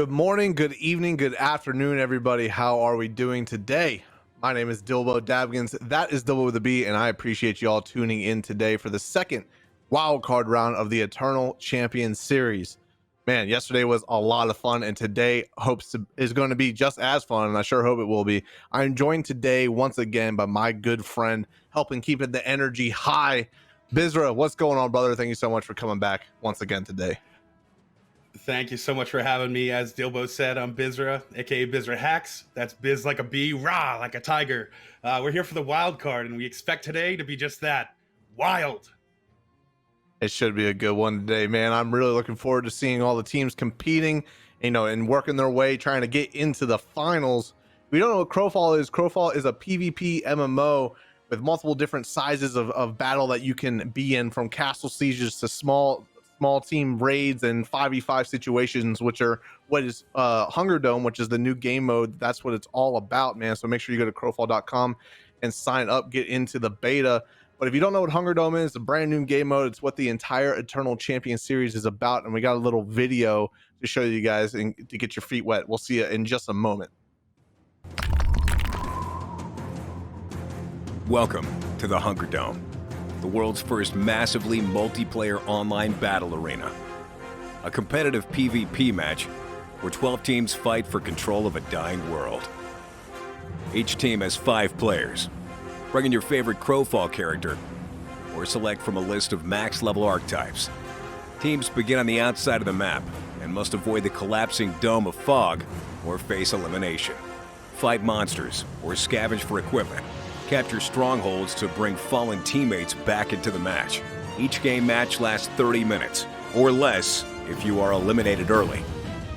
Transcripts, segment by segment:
Good morning, good evening, good afternoon, everybody. How are we doing today? My name is Dilbo Dabgins. That is Dilbo with a B, and I appreciate you all tuning in today for the second wild card round of the Eternal Champions Series. Man, yesterday was a lot of fun, and today is going to be just as fun, and I sure hope it will be. I'm joined today once again by my good friend, helping keep the energy high. Bizra, what's going on, brother? Thank you so much for coming back once again today. Thank you so much for having me. As Dilbo said, I'm Bizra, aka Bizra Hacks. That's biz like a bee, rah like a tiger. We're here for the wild card, and we expect today to be just that, wild. It should be a good one today, man. I'm really looking forward to seeing all the teams competing, and working their way, trying to get into the finals. We don't know what Crowfall is. Crowfall is a PvP MMO with multiple different sizes of battle that you can be in, from castle sieges to small team raids and 5v5 situations, which are what is HungerDome, which is the new game mode. That's what it's all about, man. So make sure you go to crowfall.com and sign up, get into the beta. But if you don't know what HungerDome is, a brand new game mode. It's what the entire Eternal Champions Series is about, and we got a little video to show you guys and to get your feet wet. We'll see you in just a moment. Welcome to the HungerDome, the world's first massively multiplayer online battle arena. A competitive PvP match where 12 teams fight for control of a dying world. Each team has 5 players. Bring in your favorite Crowfall character, or select from a list of max-level archetypes. Teams begin on the outside of the map and must avoid the collapsing dome of fog or face elimination. Fight monsters or scavenge for equipment. Capture strongholds to bring fallen teammates back into the match. Each game match lasts 30 minutes, or less if you are eliminated early.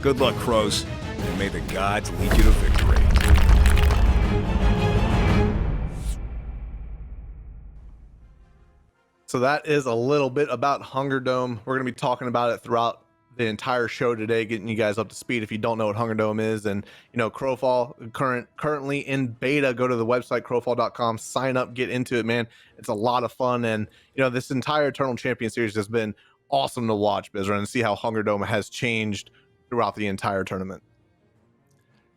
Good luck, Crows, and may the gods lead you to victory. So that is a little bit about HungerDome. We're going to be talking about it throughout the entire show today, getting you guys up to speed if you don't know what HungerDome is. And Crowfall currently in beta. Go to the website crowfall.com, sign up, get into it, man. It's a lot of fun. And this entire Eternal Champion Series has been awesome to watch, Bizra, and see how HungerDome has changed throughout the entire tournament.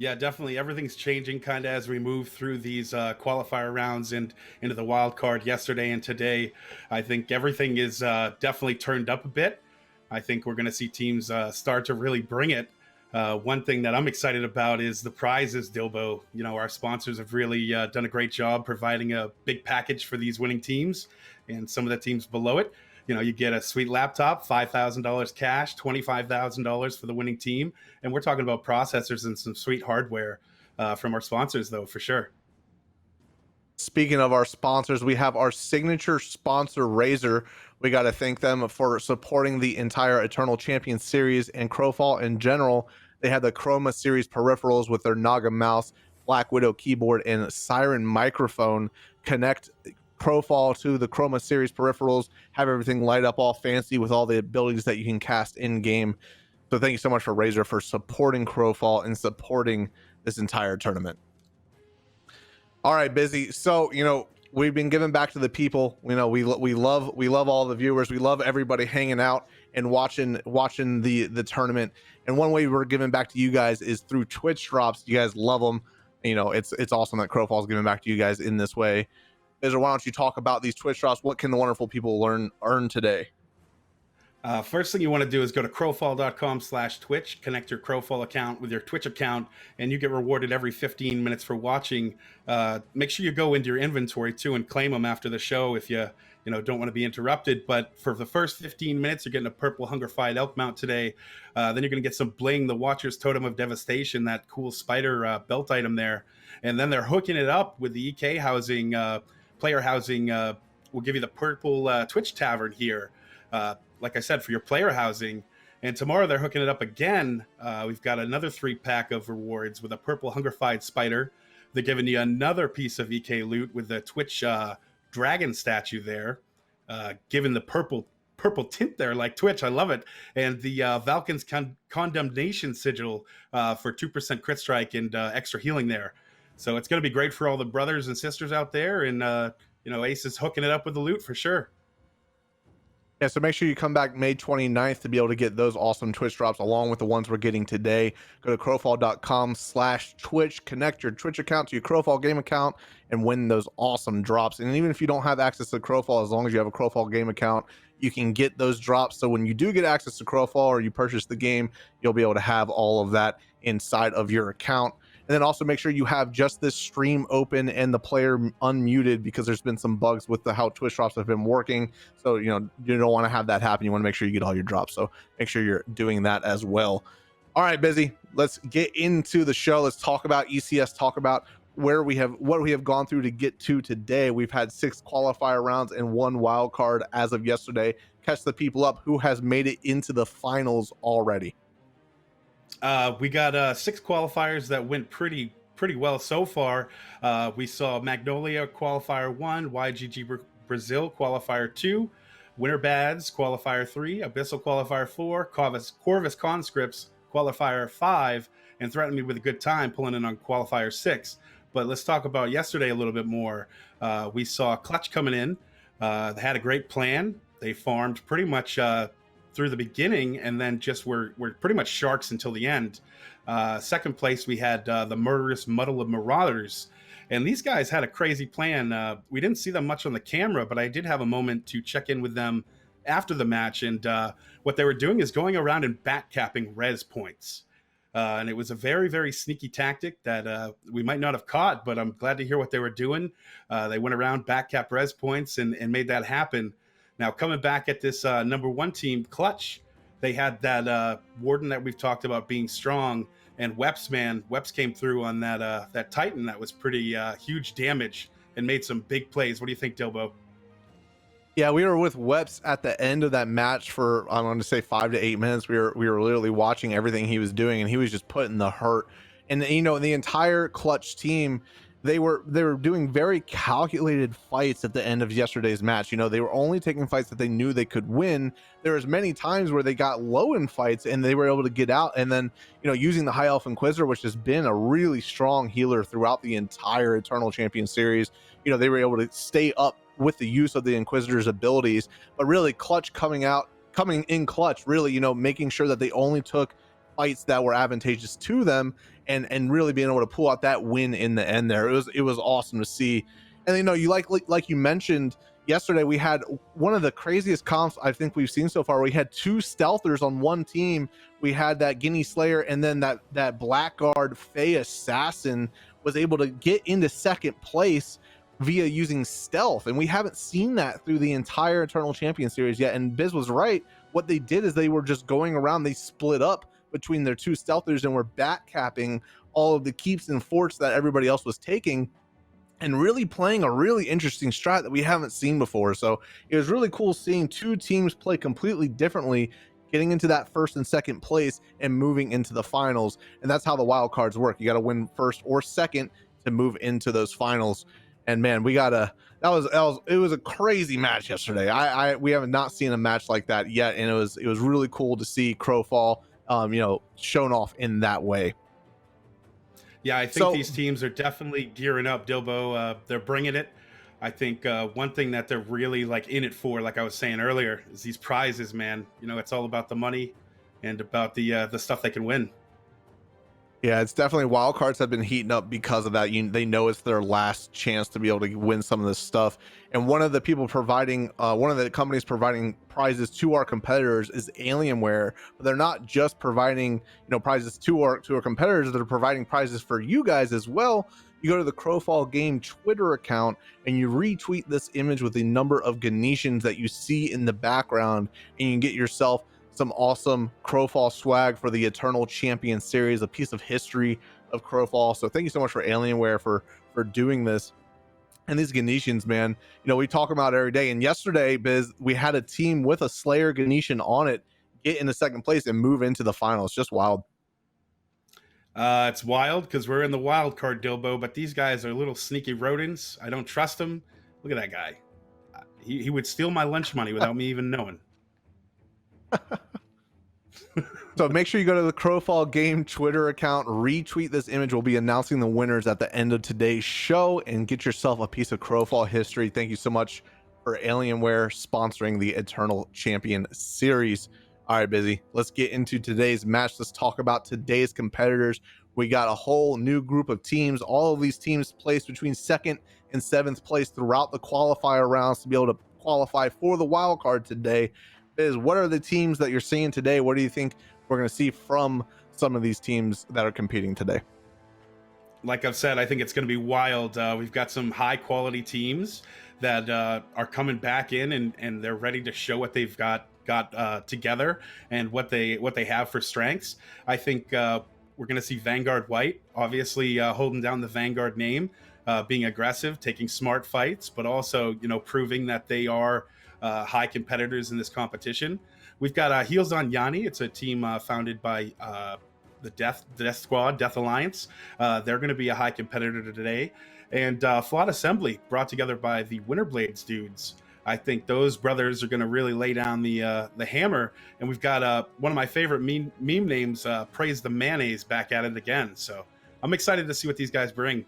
Yeah, definitely. Everything's changing kind of as we move through these qualifier rounds and into the wild card yesterday and today. I think everything is definitely turned up a bit. I think we're going to see teams start to really bring it. One thing that I'm excited about is the prizes, Dilbo. Our sponsors have really done a great job providing a big package for these winning teams and some of the teams below it. You get a sweet laptop, $5,000 cash, $25,000 for the winning team. And we're talking about processors and some sweet hardware from our sponsors, though, for sure. Speaking of our sponsors, we have our signature sponsor, Razer. We got to thank them for supporting the entire Eternal Champions Series and Crowfall in general. They have the Chroma Series peripherals with their Naga mouse, Black Widow keyboard, and Siren microphone. Connect Crowfall to the Chroma Series peripherals, have everything light up all fancy with all the abilities that you can cast in game. So thank you so much for Razer for supporting Crowfall and supporting this entire tournament. All right, Busy. So we've been giving back to the people. We love all the viewers. We love everybody hanging out and watching the tournament. And one way we're giving back to you guys is through Twitch drops. You guys love them. It's awesome that Crowfall is giving back to you guys in this way. Bizra, why don't you talk about these Twitch drops? What can the wonderful people earn today? First thing you want to do is go to crowfall.com/Twitch, connect your Crowfall account with your Twitch account, and you get rewarded every 15 minutes for watching. Make sure you go into your inventory too and claim them after the show if you don't want to be interrupted. But for the first 15 minutes, you're getting a purple Hungerfied elk mount today. Then you're going to get some bling, the Watcher's Totem of Devastation, that cool spider belt item there. And then they're hooking it up with the EK housing, player housing. Will give you the purple Twitch Tavern here. Like I said, for your player housing. And tomorrow they're hooking it up again. We've got another 3-pack of rewards with a purple Hungerfied spider. They're giving you another piece of EK loot with the Twitch dragon statue there, giving the purple tint there like Twitch. I love it. And the Valken's Condemnation sigil for 2% crit strike and extra healing there. So it's going to be great for all the brothers and sisters out there. And, Ace is hooking it up with the loot for sure. Yeah, so make sure you come back May 29th to be able to get those awesome Twitch drops along with the ones we're getting today. Go to crowfall.com/Twitch, connect your Twitch account to your Crowfall game account, and win those awesome drops. And even if you don't have access to Crowfall, as long as you have a Crowfall game account, you can get those drops. So when you do get access to Crowfall or you purchase the game, you'll be able to have all of that inside of your account. And then also make sure you have just this stream open and the player unmuted, because there's been some bugs with how Twitch drops have been working. So, you don't want to have that happen. You want to make sure you get all your drops. So make sure you're doing that as well. All right, Busy, let's get into the show. Let's talk about ECS, talk about what we have gone through to get to today. We've had 6 qualifier rounds and 1 wild card as of yesterday. Catch the people up who has made it into the finals already. We got 6 qualifiers that went pretty well so far. We saw Magnolia Qualifier 1, YGG Brazil Qualifier 2, Winter Bads Qualifier 3, Abyssal Qualifier 4, Corvus Conscripts Qualifier 5, and Threaten Me with a Good Time pulling in on Qualifier 6. But let's talk about yesterday a little bit more. We saw Clutch coming in. They had a great plan. They farmed pretty much through the beginning, and then just were pretty much sharks until the end. Second place, we had the Murderous Muddle of Marauders, and these guys had a crazy plan. We didn't see them much on the camera, but I did have a moment to check in with them after the match, and what they were doing is going around and backcapping res points. And it was a very, very sneaky tactic that we might not have caught, but I'm glad to hear what they were doing. They went around, backcap res points, and made that happen. Now, coming back at this number 1 team, Clutch, they had that Warden that we've talked about being strong, and Weps came through on that Titan that was pretty huge damage and made some big plays. What do you think, Dilbo? Yeah, we were with Weps at the end of that match for, I'm going to say 5 to 8 minutes. We were literally watching everything he was doing, and he was just putting the hurt. And the entire Clutch team, they were doing very calculated fights at the end of yesterday's match. They were only taking fights that they knew they could win. There was many times where they got low in fights and they were able to get out, and then using the High Elf Inquisitor, which has been a really strong healer throughout the entire Eternal Champions series, they were able to stay up with the use of the Inquisitor's abilities. But really, Clutch coming in clutch, really making sure that they only took fights that were advantageous to them, and really being able to pull out that win in the end there. It was awesome to see. And you like you mentioned yesterday, we had one of the craziest comps I think we've seen so far. We had 2 stealthers on one team. We had that Guinea Slayer, and then that Blackguard Fey Assassin was able to get into second place via using stealth, and we haven't seen that through the entire Eternal Champions series yet. And Biz was right. What they did is they were just going around, they split up between their 2 stealthers and were backcapping all of the keeps and forts that everybody else was taking, and really playing a really interesting strat that we haven't seen before. So it was really cool seeing 2 teams play completely differently, getting into that first and second place and moving into the finals. And that's how the wild cards work. You got to win first or second to move into those finals. And man, it was a crazy match yesterday. We have not seen a match like that yet, and it was really cool to see Crowfall shown off in that way. Yeah, I think these teams are definitely gearing up, Dilbo. They're bringing it. I think one thing that they're really in it for, like I was saying earlier, is these prizes, man. It's all about the money and about the stuff they can win. Yeah, it's definitely, wild cards have been heating up because of that. They know it's their last chance to be able to win some of this stuff. And one of the companies providing prizes to our competitors is Alienware. But they're not just providing prizes to our competitors; they're providing prizes for you guys as well. You go to the Crowfall Game Twitter account and you retweet this image with the number of Ganetians that you see in the background, and you can get yourself some awesome Crowfall swag for the Eternal Champions series, a piece of history of Crowfall. So thank you so much for Alienware for doing this. And these Ganetians, man, we talk about it every day. And yesterday, Biz, we had a team with a Slayer Ganetian on it get into second place and move into the finals. Just wild. It's wild because we're in the wild card, Dilbo, but these guys are little sneaky rodents. I don't trust them. Look at that guy. He would steal my lunch money without me even knowing. So make sure you go to the Crowfall Game Twitter account, retweet this image. We'll be announcing the winners at the end of today's show, and get yourself a piece of Crowfall history. Thank you so much for Alienware sponsoring the Eternal Champion Series. All right, Busy, let's get into today's match. Let's talk about today's competitors. We got a whole new group of teams. All of these teams placed between 2nd and 7th place throughout the qualifier rounds to be able to qualify for the wild card today. Biz, what are the teams that you're seeing today? What do you think we're going to see from some of these teams that are competing today? Like I've said, I think it's going to be wild. We've got some high quality teams that are coming back in, and they're ready to show what they've got together and what they have for strengths. I think we're going to see Vanguard White, obviously holding down the Vanguard name, being aggressive, taking smart fights, but also, you know, proving that they are high competitors in this competition. We've got Heels on Yanni. It's a team founded by the Death Squad, Death Alliance. They're going to be a high competitor today. And Flawed Assembly, brought together by the Winterblades dudes. I think those brothers are going to really lay down the hammer. And we've got one of my favorite meme names, Praise the Mayonnaise, back at it again. So I'm excited to see what these guys bring.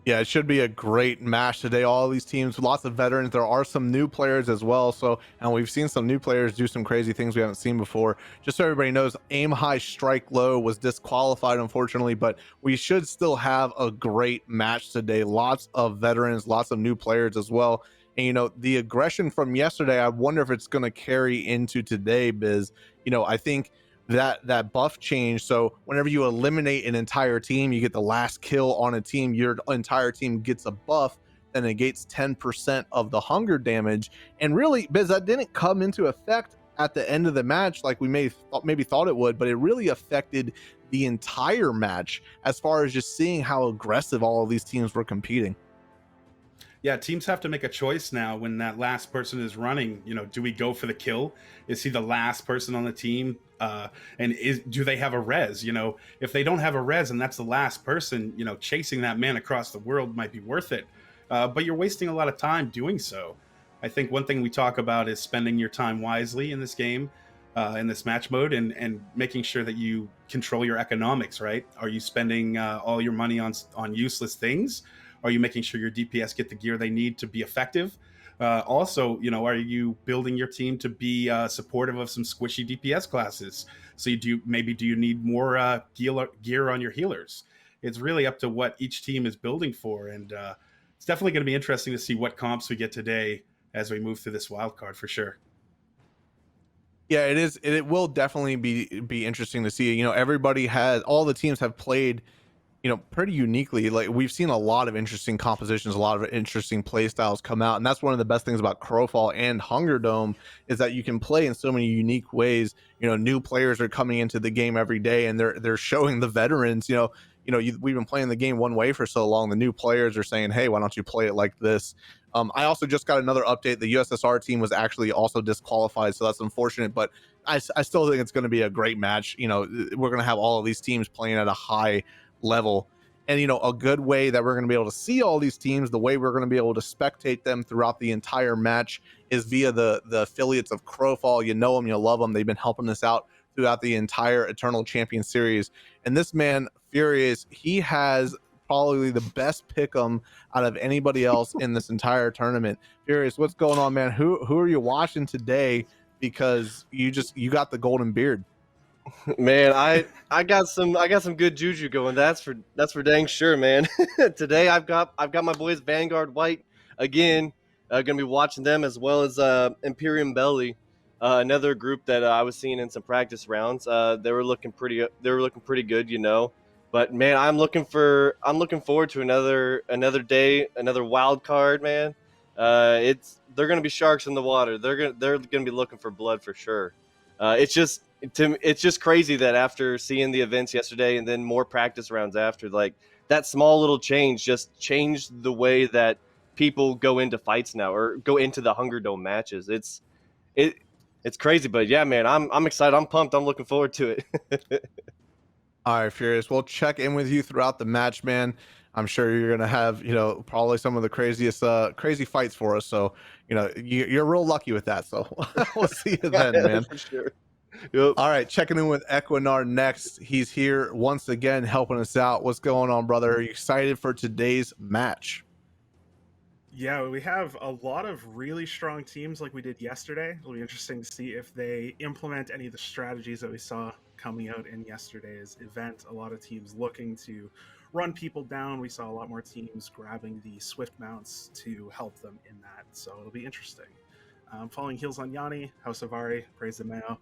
Yeah, it should be a great match today. All these teams, lots of veterans. There are some new players as well. So, and we've seen some new players do some crazy things we haven't seen before. Just so everybody knows, Aim High, Strike Low was disqualified, unfortunately, but we should still have a great match today. Lots of veterans, lots of new players as well. And, you know, the aggression from yesterday, I wonder if it's going to carry into today, Biz. You know, I think that buff change, so whenever you eliminate an entire team, you get the last kill on a team, your entire team gets a buff that negates 10% of the hunger damage. And really, Biz, that didn't come into effect at the end of the match like we maybe thought it would, but it really affected the entire match as far as just seeing how aggressive all of these teams were competing. Yeah, teams have to make a choice now when that last person is running. You know, do we go for the kill? Is he the last person on the team? And do they have a res? You know, if they don't have a res and that's the last person, you know, chasing that man across the world might be worth it. But you're wasting a lot of time doing so. I think one thing we talk about is spending your time wisely in this game, in this match mode, and making sure that you control your economics, right? Are you spending all your money on useless things? Are you making sure your DPS get the gear they need to be effective? Also, you know, are you building your team to be supportive of some squishy DPS classes? So do you need more gear on your healers? It's really up to what each team is building for, and it's definitely going to be interesting to see what comps we get today as we move through this wild card for sure. Yeah, it is. It will definitely be interesting to see. You know, all the teams have played, you know, pretty uniquely. Like, we've seen a lot of interesting compositions, a lot of interesting play styles come out, and that's one of the best things about Crowfall and HungerDome is that you can play in so many unique ways. You know, new players are coming into the game every day, and they're showing the veterans. We've been playing the game one way for so long. The new players are saying, "Hey, why don't you play it like this?" I also just got another update. The USSR team was actually also disqualified, so that's unfortunate. But I still think it's going to be a great match. You know, we're going to have all of these teams playing at a high level, and you know, a good way that we're going to be able to see all these teams, the way we're going to be able to spectate them throughout the entire match, is via the affiliates of Crowfall. You know them, you love them. They've been helping us out throughout the entire Eternal Champions Series. And this man, Furious, he has probably the best pick'em out of anybody else in this entire tournament. Furious, what's going on, man? Who are you watching today? Because you got the golden beard. Man, I got some good juju going. That's for dang sure, man. Today I've got my boys Vanguard White again. Gonna be watching them, as well as Imperium Belly, another group that I was seeing in some practice rounds. They were looking pretty good, you know. But man, I'm looking forward to another day, another wild card, man. They're gonna be sharks in the water. They're gonna be looking for blood for sure. It's just crazy that after seeing the events yesterday and then more practice rounds after, like, that small little change just changed the way that people go into fights now, or go into the HungerDome matches. It's crazy, but yeah, man, I'm excited. I'm pumped. I'm looking forward to it. All right, Furious, we'll check in with you throughout the match, man. I'm sure you're gonna have, you know, probably some of the craziest crazy fights for us. So, you know, you're real lucky with that. So we'll see you then, man. For sure. Yep. All right, checking in with Equinar next. He's here once again helping us out. What's going on, brother? Are you excited for today's match? Yeah, we have a lot of really strong teams like we did yesterday. It'll be interesting to see if they implement any of the strategies that we saw coming out in yesterday's event. A lot of teams looking to run people down. We saw a lot more teams grabbing the Swift mounts to help them in that. So it'll be interesting. Following heals on Yanni, House of Ari, Praise the Mayo,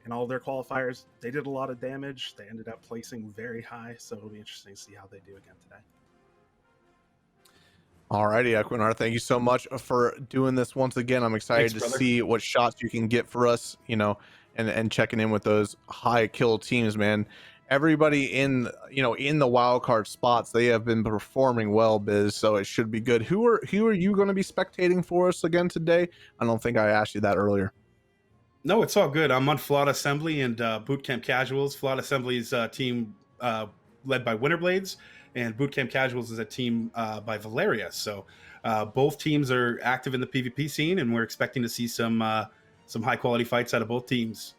and all their qualifiers, they did a lot of damage. They ended up placing very high. So it'll be interesting to see how they do again today. Alrighty, Equinar, thank you so much for doing this once again. I'm excited Thanks, to brother. see what shots you can get for us, you know, and checking in with those high kill teams, man. Everybody in, you know, in the wild card spots, they have been performing well, Biz, so it should be good. Who are you going to be spectating for us again today? I don't think I asked you that earlier. No, it's all good. I'm on Flawed Assembly and Bootcamp Casuals. Flawed Assembly's team led by Winterblades, and Bootcamp Casuals is a team by Valeria. So both teams are active in the PvP scene, and we're expecting to see some high quality fights out of both teams.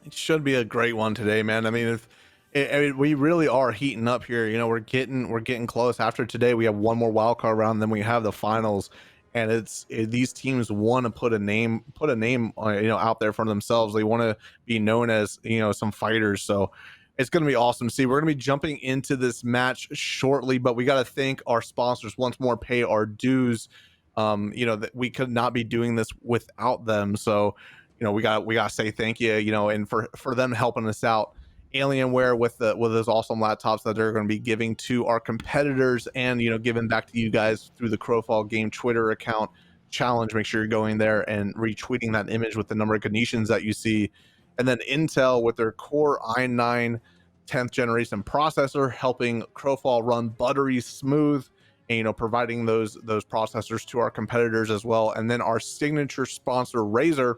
It should be a great one today, man. I mean, I mean, we really are heating up here. You know, we're getting close. After today, we have one more wild card round, then we have the finals, and these teams want to put a name, you know, out there for themselves. They want to be known as, you know, some fighters. So it's going to be awesome to see. We're going to be jumping into this match shortly, but we got to thank our sponsors once more, pay our dues. You know, that we could not be doing this without them. So, you know, we got to say thank you, you know, and for them helping us out. Alienware with those awesome laptops that they're going to be giving to our competitors, and, you know, giving back to you guys through the Crowfall Game Twitter account challenge. Make sure you're going there and retweeting that image with the number of Ganetians that you see. And then Intel with their Core i9 10th generation processor, helping Crowfall run buttery smooth, and, you know, providing those processors to our competitors as well. And then our signature sponsor Razer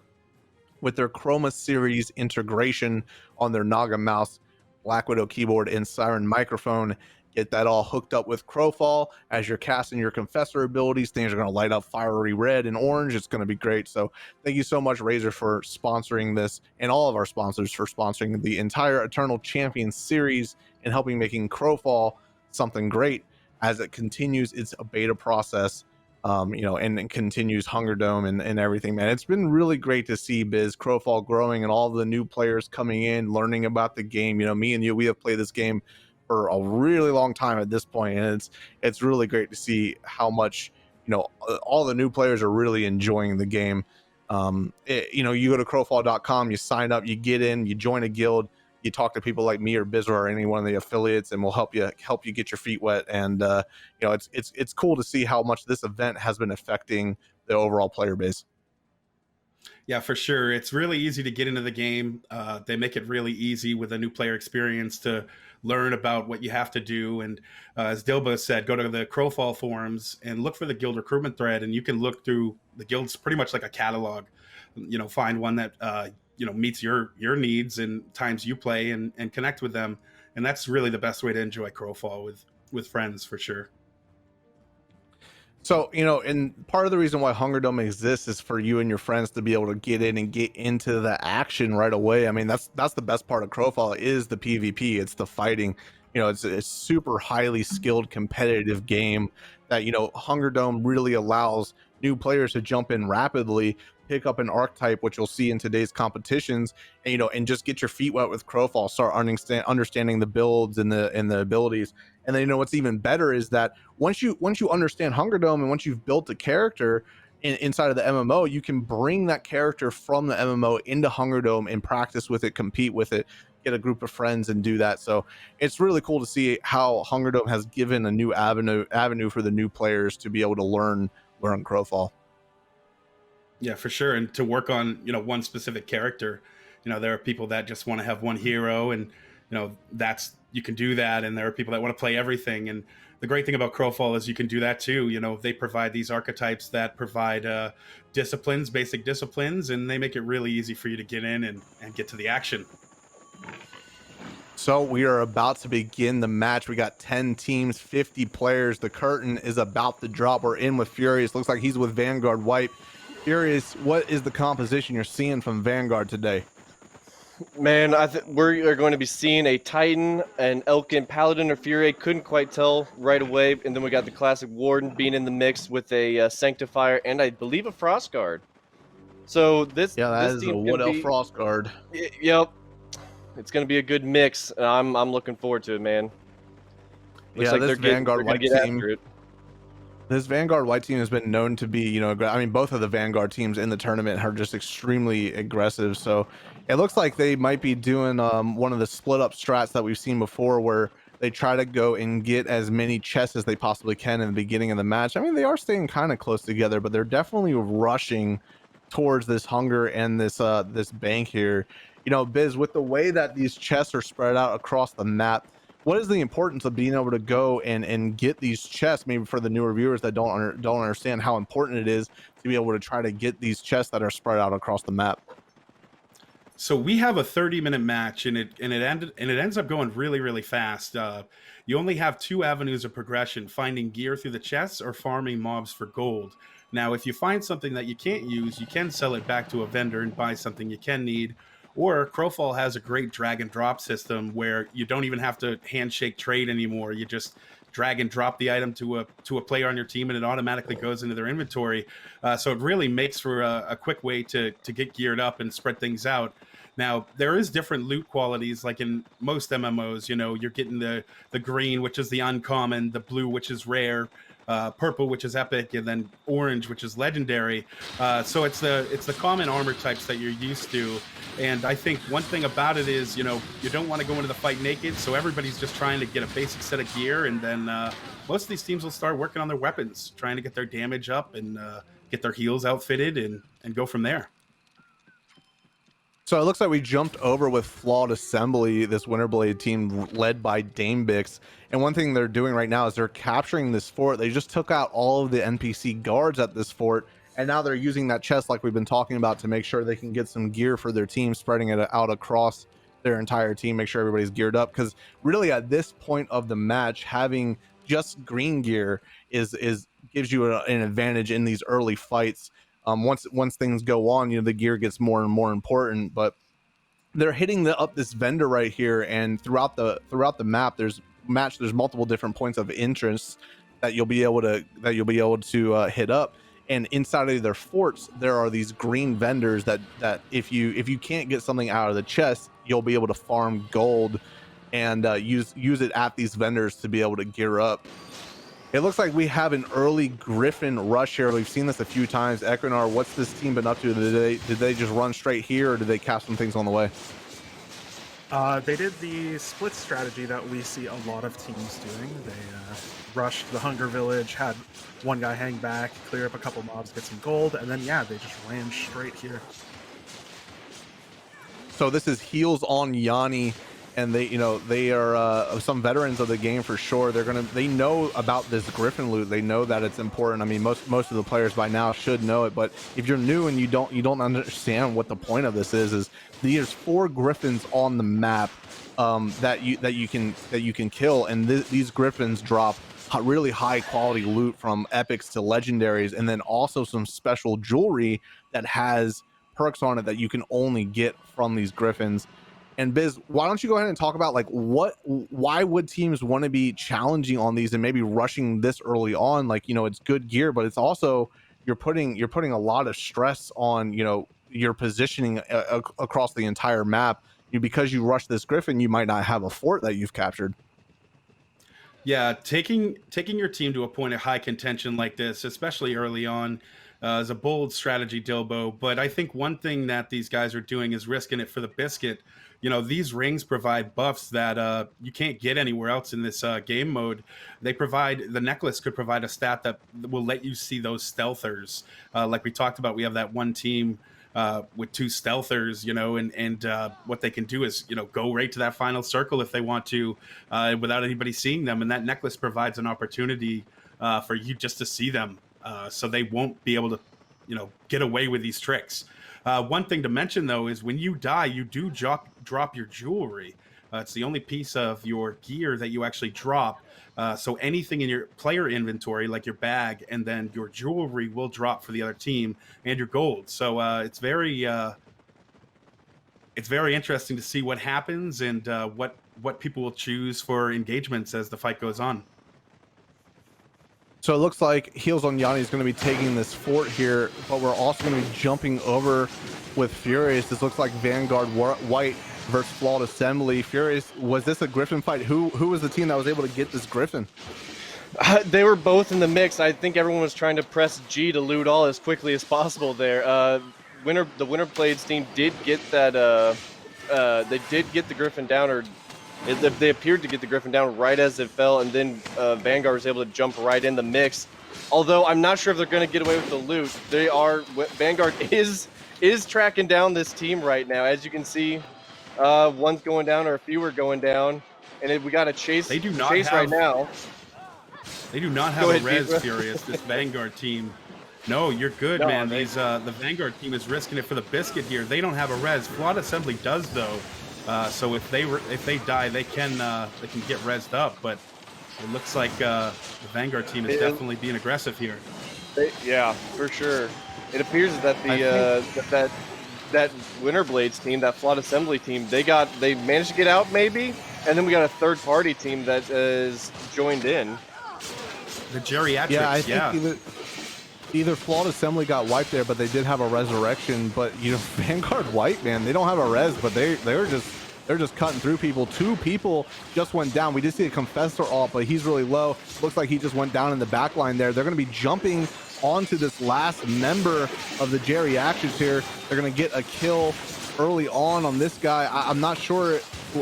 with their Chroma series integration on their Naga mouse, Black Widow keyboard, and Siren microphone. Get that all hooked up with Crowfall. As you're casting your Confessor abilities, things are going to light up fiery red and orange. It's going to be great. So thank you so much, Razer, for sponsoring this, and all of our sponsors for sponsoring the entire Eternal Champions Series and helping making Crowfall something great as it continues its beta process. You know, and continues HungerDome and everything, man. It's been really great to see Biz Crowfall growing and all the new players coming in, learning about the game. You know, me and you, we have played this game for a really long time at this point, and it's really great to see how much, you know, all the new players are really enjoying the game. You know, you go to crowfall.com, you sign up, you get in, you join a guild, you talk to people like me or Biz or any one of the affiliates, and we'll help you get your feet wet. And you know, it's cool to see how much this event has been affecting the overall player base. Yeah, for sure. It's really easy to get into the game. They make it really easy with a new player experience to learn about what you have to do. And as Dilba said, go to the Crowfall forums and look for the guild recruitment thread, and you can look through the guilds pretty much like a catalog. You know, find one that you know, meets your needs and times you play, and connect with them. And that's really the best way to enjoy Crowfall with friends, for sure. So, you know, and part of the reason why HungerDome exists is for you and your friends to be able to get in and get into the action right away. I mean, that's the best part of Crowfall is the PvP. It's the fighting. You know, it's a super highly skilled competitive game that, you know, HungerDome really allows new players to jump in rapidly, pick up an archetype, which you'll see in today's competitions, and, you know, and just get your feet wet with Crowfall, start understanding the builds and the abilities. And then, you know, what's even better is that once you understand HungerDome, and once you've built a character inside of the MMO, you can bring that character from the MMO into HungerDome and practice with it, compete with it, get a group of friends and do that. So it's really cool to see how HungerDome has given a new avenue for the new players to be able to learn Crowfall. Yeah, for sure. And to work on, you know, one specific character. You know, there are people that just want to have one hero, and, you know, you can do that. And there are people that want to play everything. And the great thing about Crowfall is you can do that too. You know, they provide these archetypes that provide disciplines, basic disciplines, and they make it really easy for you to get in and get to the action. So we are about to begin the match. We got 10 teams, 50 players. The curtain is about to drop. We're in with Furious. Looks like he's with Vanguard White. Furious, what is the composition you're seeing from Vanguard today? Man, we're going to be seeing a Titan, an Elkin, Paladin, or Fury. Couldn't quite tell right away. And then we got the classic Warden being in the mix with a Sanctifier and I believe a Frost Guard. So this Yeah, that is a team's Wood going to Elf be, Frost Guard. yep, it's going to be a good mix. I'm looking forward to it, man. Looks Yeah, like this they're Vanguard going to White get team. after it. This Vanguard White team has been known to be, you know, I mean, both of the Vanguard teams in the tournament are just extremely aggressive. So it looks like they might be doing one of the split up strats that we've seen before, where they try to go and get as many chests as they possibly can in the beginning of the match. I mean, they are staying kind of close together, but they're definitely rushing towards this hunger and this bank here. You know, Biz, with the way that these chests are spread out across the map, what is the importance of being able to go and get these chests, maybe for the newer viewers that don't understand how important it is to be able to try to get these chests that are spread out across the map? So we have a 30-minute match, and it ends up going really, really fast. You only have two avenues of progression: finding gear through the chests or farming mobs for gold. Now, if you find something that you can't use, you can sell it back to a vendor and buy something you can need. Or Crowfall has a great drag and drop system where you don't even have to handshake trade anymore. You just drag and drop the item to a player on your team, and it automatically goes into their inventory. So it really makes for a quick way to get geared up and spread things out. Now, there is different loot qualities, like in most MMOs. You know, you're getting the green, which is the uncommon, the blue, which is rare, purple, which is epic, and then orange, which is legendary. So it's the common armor types that you're used to. And I think one thing about it is, you know, you don't want to go into the fight naked, so everybody's just trying to get a basic set of gear, and then most of these teams will start working on their weapons, trying to get their damage up and get their heals outfitted and go from there. So it looks like we jumped over with Flawed Assembly, this Winterblade team led by Damebix. And one thing they're doing right now is they're capturing this fort. They just took out all of the NPC guards at this fort, and now they're using that chest like we've been talking about to make sure they can get some gear for their team, spreading it out across their entire team, make sure everybody's geared up. Because really at this point of the match, having just green gear is gives you an advantage in these early fights. Once things go on, you know, the gear gets more and more important. But they're hitting up this vendor right here, and throughout the map, there's multiple different points of interest that you'll be able to hit up. And inside of their forts, there are these green vendors that if you can't get something out of the chest, you'll be able to farm gold and use it at these vendors to be able to gear up. It looks like we have an early Griffin rush here. We've seen this a few times. Equinar, what's this team been up to? Did they just run straight here, or did they catch some things on the way? They did the split strategy that we see a lot of teams doing. They rushed the Hunger Village, had one guy hang back, clear up a couple mobs, get some gold, and then they just ran straight here. So this is heals on Yanni, and they are some veterans of the game for sure. They know about this Griffin loot. They know that it's important. I mean, most of the players by now should know it, but if you're new and you don't understand what the point of this is there's 4 Griffins on the map that you can kill, and these Griffins drop really high quality loot from epics to legendaries, and then also some special jewelry that has perks on it that you can only get from these Griffins. And Biz, why don't you go ahead and talk about like why would teams want to be challenging on these and maybe rushing this early on? Like, you know, it's good gear, but it's also you're putting a lot of stress on, you know, your positioning across the entire map. Because you rush this Griffin, you might not have a fort that you've captured. Yeah, taking your team to a point of high contention like this, especially early on, is a bold strategy, Dilbo. But I think one thing that these guys are doing is risking it for the biscuit. You know, these rings provide buffs that you can't get anywhere else in this game mode. The necklace could provide a stat that will let you see those stealthers. Like we talked about, we have that one team with 2 stealthers, you know, and what they can do is, you know, go right to that final circle if they want to without anybody seeing them. And that necklace provides an opportunity for you just to see them. So they won't be able to, you know, get away with these tricks. One thing to mention, though, is when you die, you do drop your jewelry. It's the only piece of your gear that you actually drop. So anything in your player inventory, like your bag, and then your jewelry will drop for the other team, and your gold. So it's very it's very interesting to see what happens and what people will choose for engagements as the fight goes on. So it looks like Heels on Yanni is going to be taking this fort here, but we're also going to be jumping over with Furious. This looks like Vanguard White versus Flawed Assembly. Furious, was this a Griffin fight? Who was the team that was able to get this Griffin? They were both in the mix. I think everyone was trying to press G to loot all as quickly as possible there. The Winter Blades team did get that. They did get the Griffin down, or they appeared to get the Griffin down right as it fell, and then Vanguard was able to jump right in the mix. Although I'm not sure if they're going to get away with the loot. Vanguard is tracking down this team right now, as you can see. One's going down, or a few are going down, and we got a chase. They do not chase have, right now. They do not have a res, Furious, this Vanguard team. No, you're good, No, man. The Vanguard team is risking it for the biscuit here. They don't have a res. Flawed Assembly does, though. So if they die, they can get rezzed up. But it looks like the Vanguard team is definitely being aggressive here. Yeah, for sure. It appears that that Winter Blades team, that Flawed Assembly team, they managed to get out maybe, and then we got a third party team that is joined in. The geriatrics, Yeah, I think either Flawed Assembly got wiped there, but they did have a resurrection. But Vanguard White, man, they don't have a res, but they're just cutting through people. 2 people just went down. We did see a Confessor ult, but he's really low. Looks like he just went down in the back line there. They're going to be jumping onto this last member of the geriatrics here. They're going to get a kill early on this guy. I'm not sure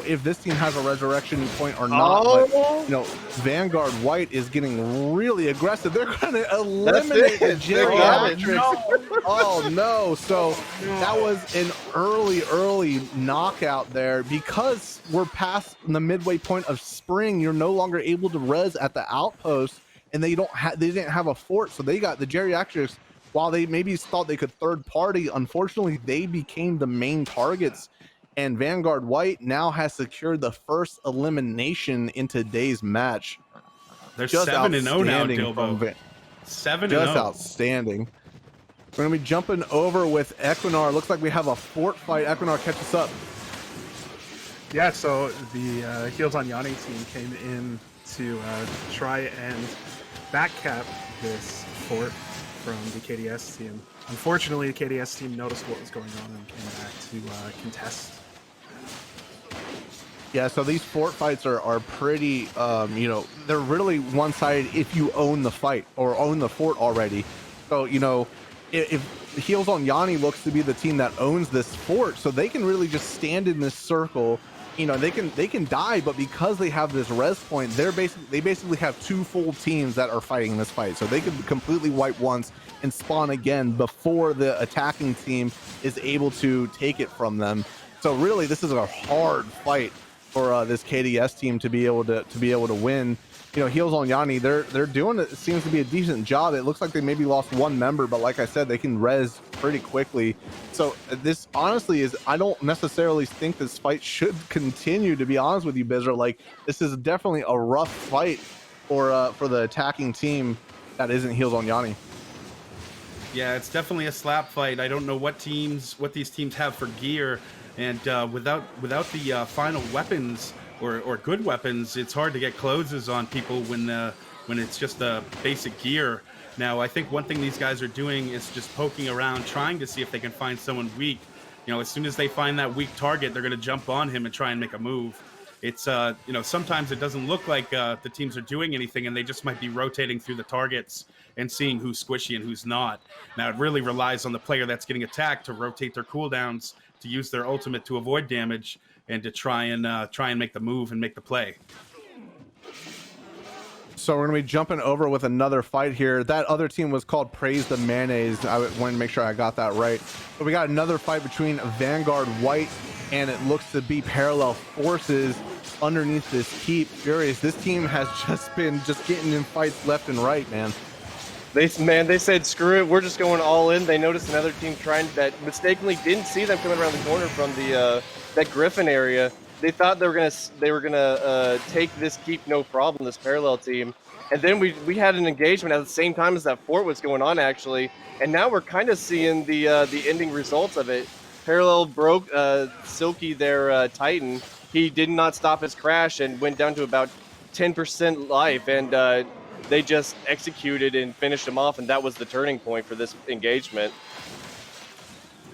if this team has a resurrection point or not, but Vanguard White is getting really aggressive. They're going to eliminate the geriatrics. Oh no. So that was an early knockout there. Because we're past the midway point of spring, you're no longer able to res at the outpost, and they didn't have a fort, so they got the geriatrics. While they maybe thought they could third party, unfortunately they became the main targets, and Vanguard White now has secured the first elimination in today's match. They're 7-0 now, Dilbo. 7-0. Just outstanding. We're gonna be jumping over with Equinar. Looks like we have a fort fight. Equinar, catch us up. Yeah, so the Heels on Yanni team came in to try and backcap this fort from the KDS team. Unfortunately, the KDS team noticed what was going on and came back to contest. Yeah, so these fort fights are pretty, they're really one-sided if you own the fight or own the fort already. So, if Heels on Yanni looks to be the team that owns this fort, so they can really just stand in this circle. They can die, but because they have this res point, they basically have 2 full teams that are fighting this fight. So they can completely wipe once and spawn again before the attacking team is able to take it from them. So really, this is a hard fight for this KDS team to be able to win. Heels on Yanni, they're doing it seems to be a decent job. It looks like they maybe lost 1 member, but like I said, they can res pretty quickly. So this honestly is, I don't necessarily think this fight should continue, to be honest with you, Bizzer. Like, this is definitely a rough fight for the attacking team that isn't Heels on Yanni. Yeah, it's definitely a slap fight. I don't know what these teams have for gear, and without the final weapons or good weapons, it's hard to get closes on people when it's just the basic gear. Now, I think one thing these guys are doing is just poking around, trying to see if they can find someone weak. As soon as they find that weak target, they're going to jump on him and try and make a move. It's sometimes it doesn't look like the teams are doing anything, and they just might be rotating through the targets and seeing who's squishy and who's not. Now, it really relies on the player that's getting attacked to rotate their cooldowns, to use their ultimate to avoid damage, and to try and make the move and make the play. So we're gonna be jumping over with another fight here. That other team was called Praise the Mayonnaise. I wanted to make sure I got that right. But we got another fight between Vanguard White and it looks to be Parallel Forces underneath this keep. Furious, this team has just been getting in fights left and right, man. They said screw it, we're just going all in. They noticed another team that mistakenly didn't see them coming around the corner from the that Griffin area. They thought they were gonna take this keep no problem, this Parallel team. And then we had an engagement at the same time as that fort was going on, actually. And now we're kind of seeing the ending results of it. Parallel broke Silky, their Titan. He did not stop his crash and went down to about 10% life, and they just executed and finished him off, and that was the turning point for this engagement.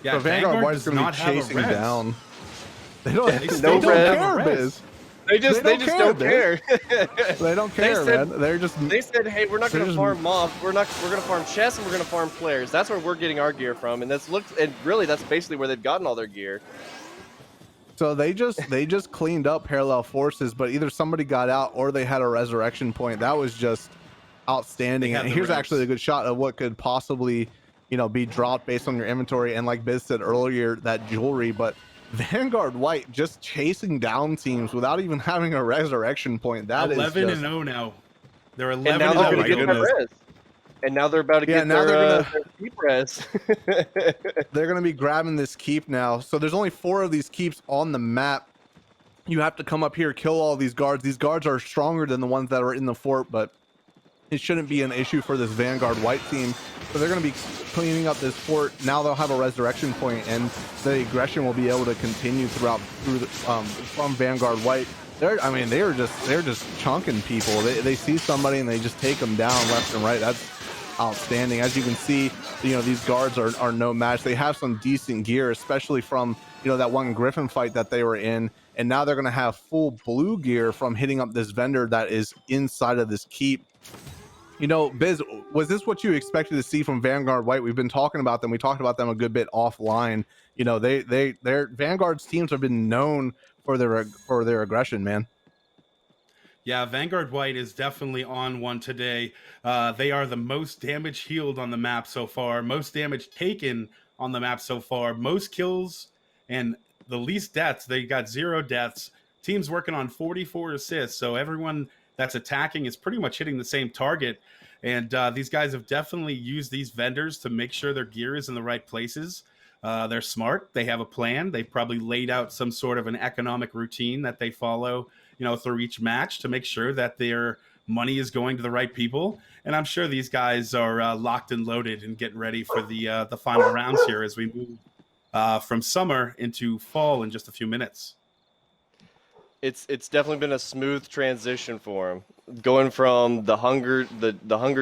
Yeah, So Vanguard White is does going to not be have a chasing res. down. They don't, They they still don't don't have care, a res. Biz. They just They don't care. They don't care, said- man. They're just They said, "Hey, we're not They're going to just- farm mobs. We're going to farm chests, and we're going to farm players. That's where we're getting our gear from." And really that's basically where they've gotten all their gear. so they just cleaned up parallel forces, but either somebody got out or they had a resurrection point. That was just outstanding. They had And the here's res. actually a good shot of what could possibly, be dropped based on your inventory. And like Biz said earlier, that jewelry, but Vanguard White just chasing down teams without even having a resurrection point. That is 11 just, and 0 now. They're And 11 now and they're oh going my to 0. get that res. And now they're about to Yeah, get now their they're keep res. they're going to be grabbing this keep now. So there's only 4 of these keeps on the map. You have to come up here, kill all these guards. These guards are stronger than the ones that are in the fort, but it shouldn't be an issue for this Vanguard White team. So they're going to be cleaning up this fort. Now they'll have a resurrection point, and the aggression will be able to continue from Vanguard White. They're just chunking people. They see somebody and they just take them down left and right. That's outstanding. As you can see, these guards are no match. They have some decent gear, especially from that one Griffin fight that they were in, and now they're going to have full blue gear from hitting up this vendor that is inside of this keep. Biz, was this what you expected to see from Vanguard White? We've been talking about them. We talked about them a good bit offline. Their Vanguard's teams have been known for their aggression, man. Yeah, Vanguard White is definitely on one today. They are the most damage healed on the map so far, most damage taken on the map so far, most kills, and the least deaths. They got 0 deaths. Team's working on 44 assists, so everyone that's attacking is pretty much hitting the same target. And these guys have definitely used these vendors to make sure their gear is in the right places. They're smart. They have a plan. They've probably laid out some sort of an economic routine that they follow, through each match to make sure that their money is going to the right people. And I'm sure these guys are locked and loaded and getting ready for the final rounds here as we move from summer into fall in just a few minutes. It's definitely been a smooth transition for them, going from the hunger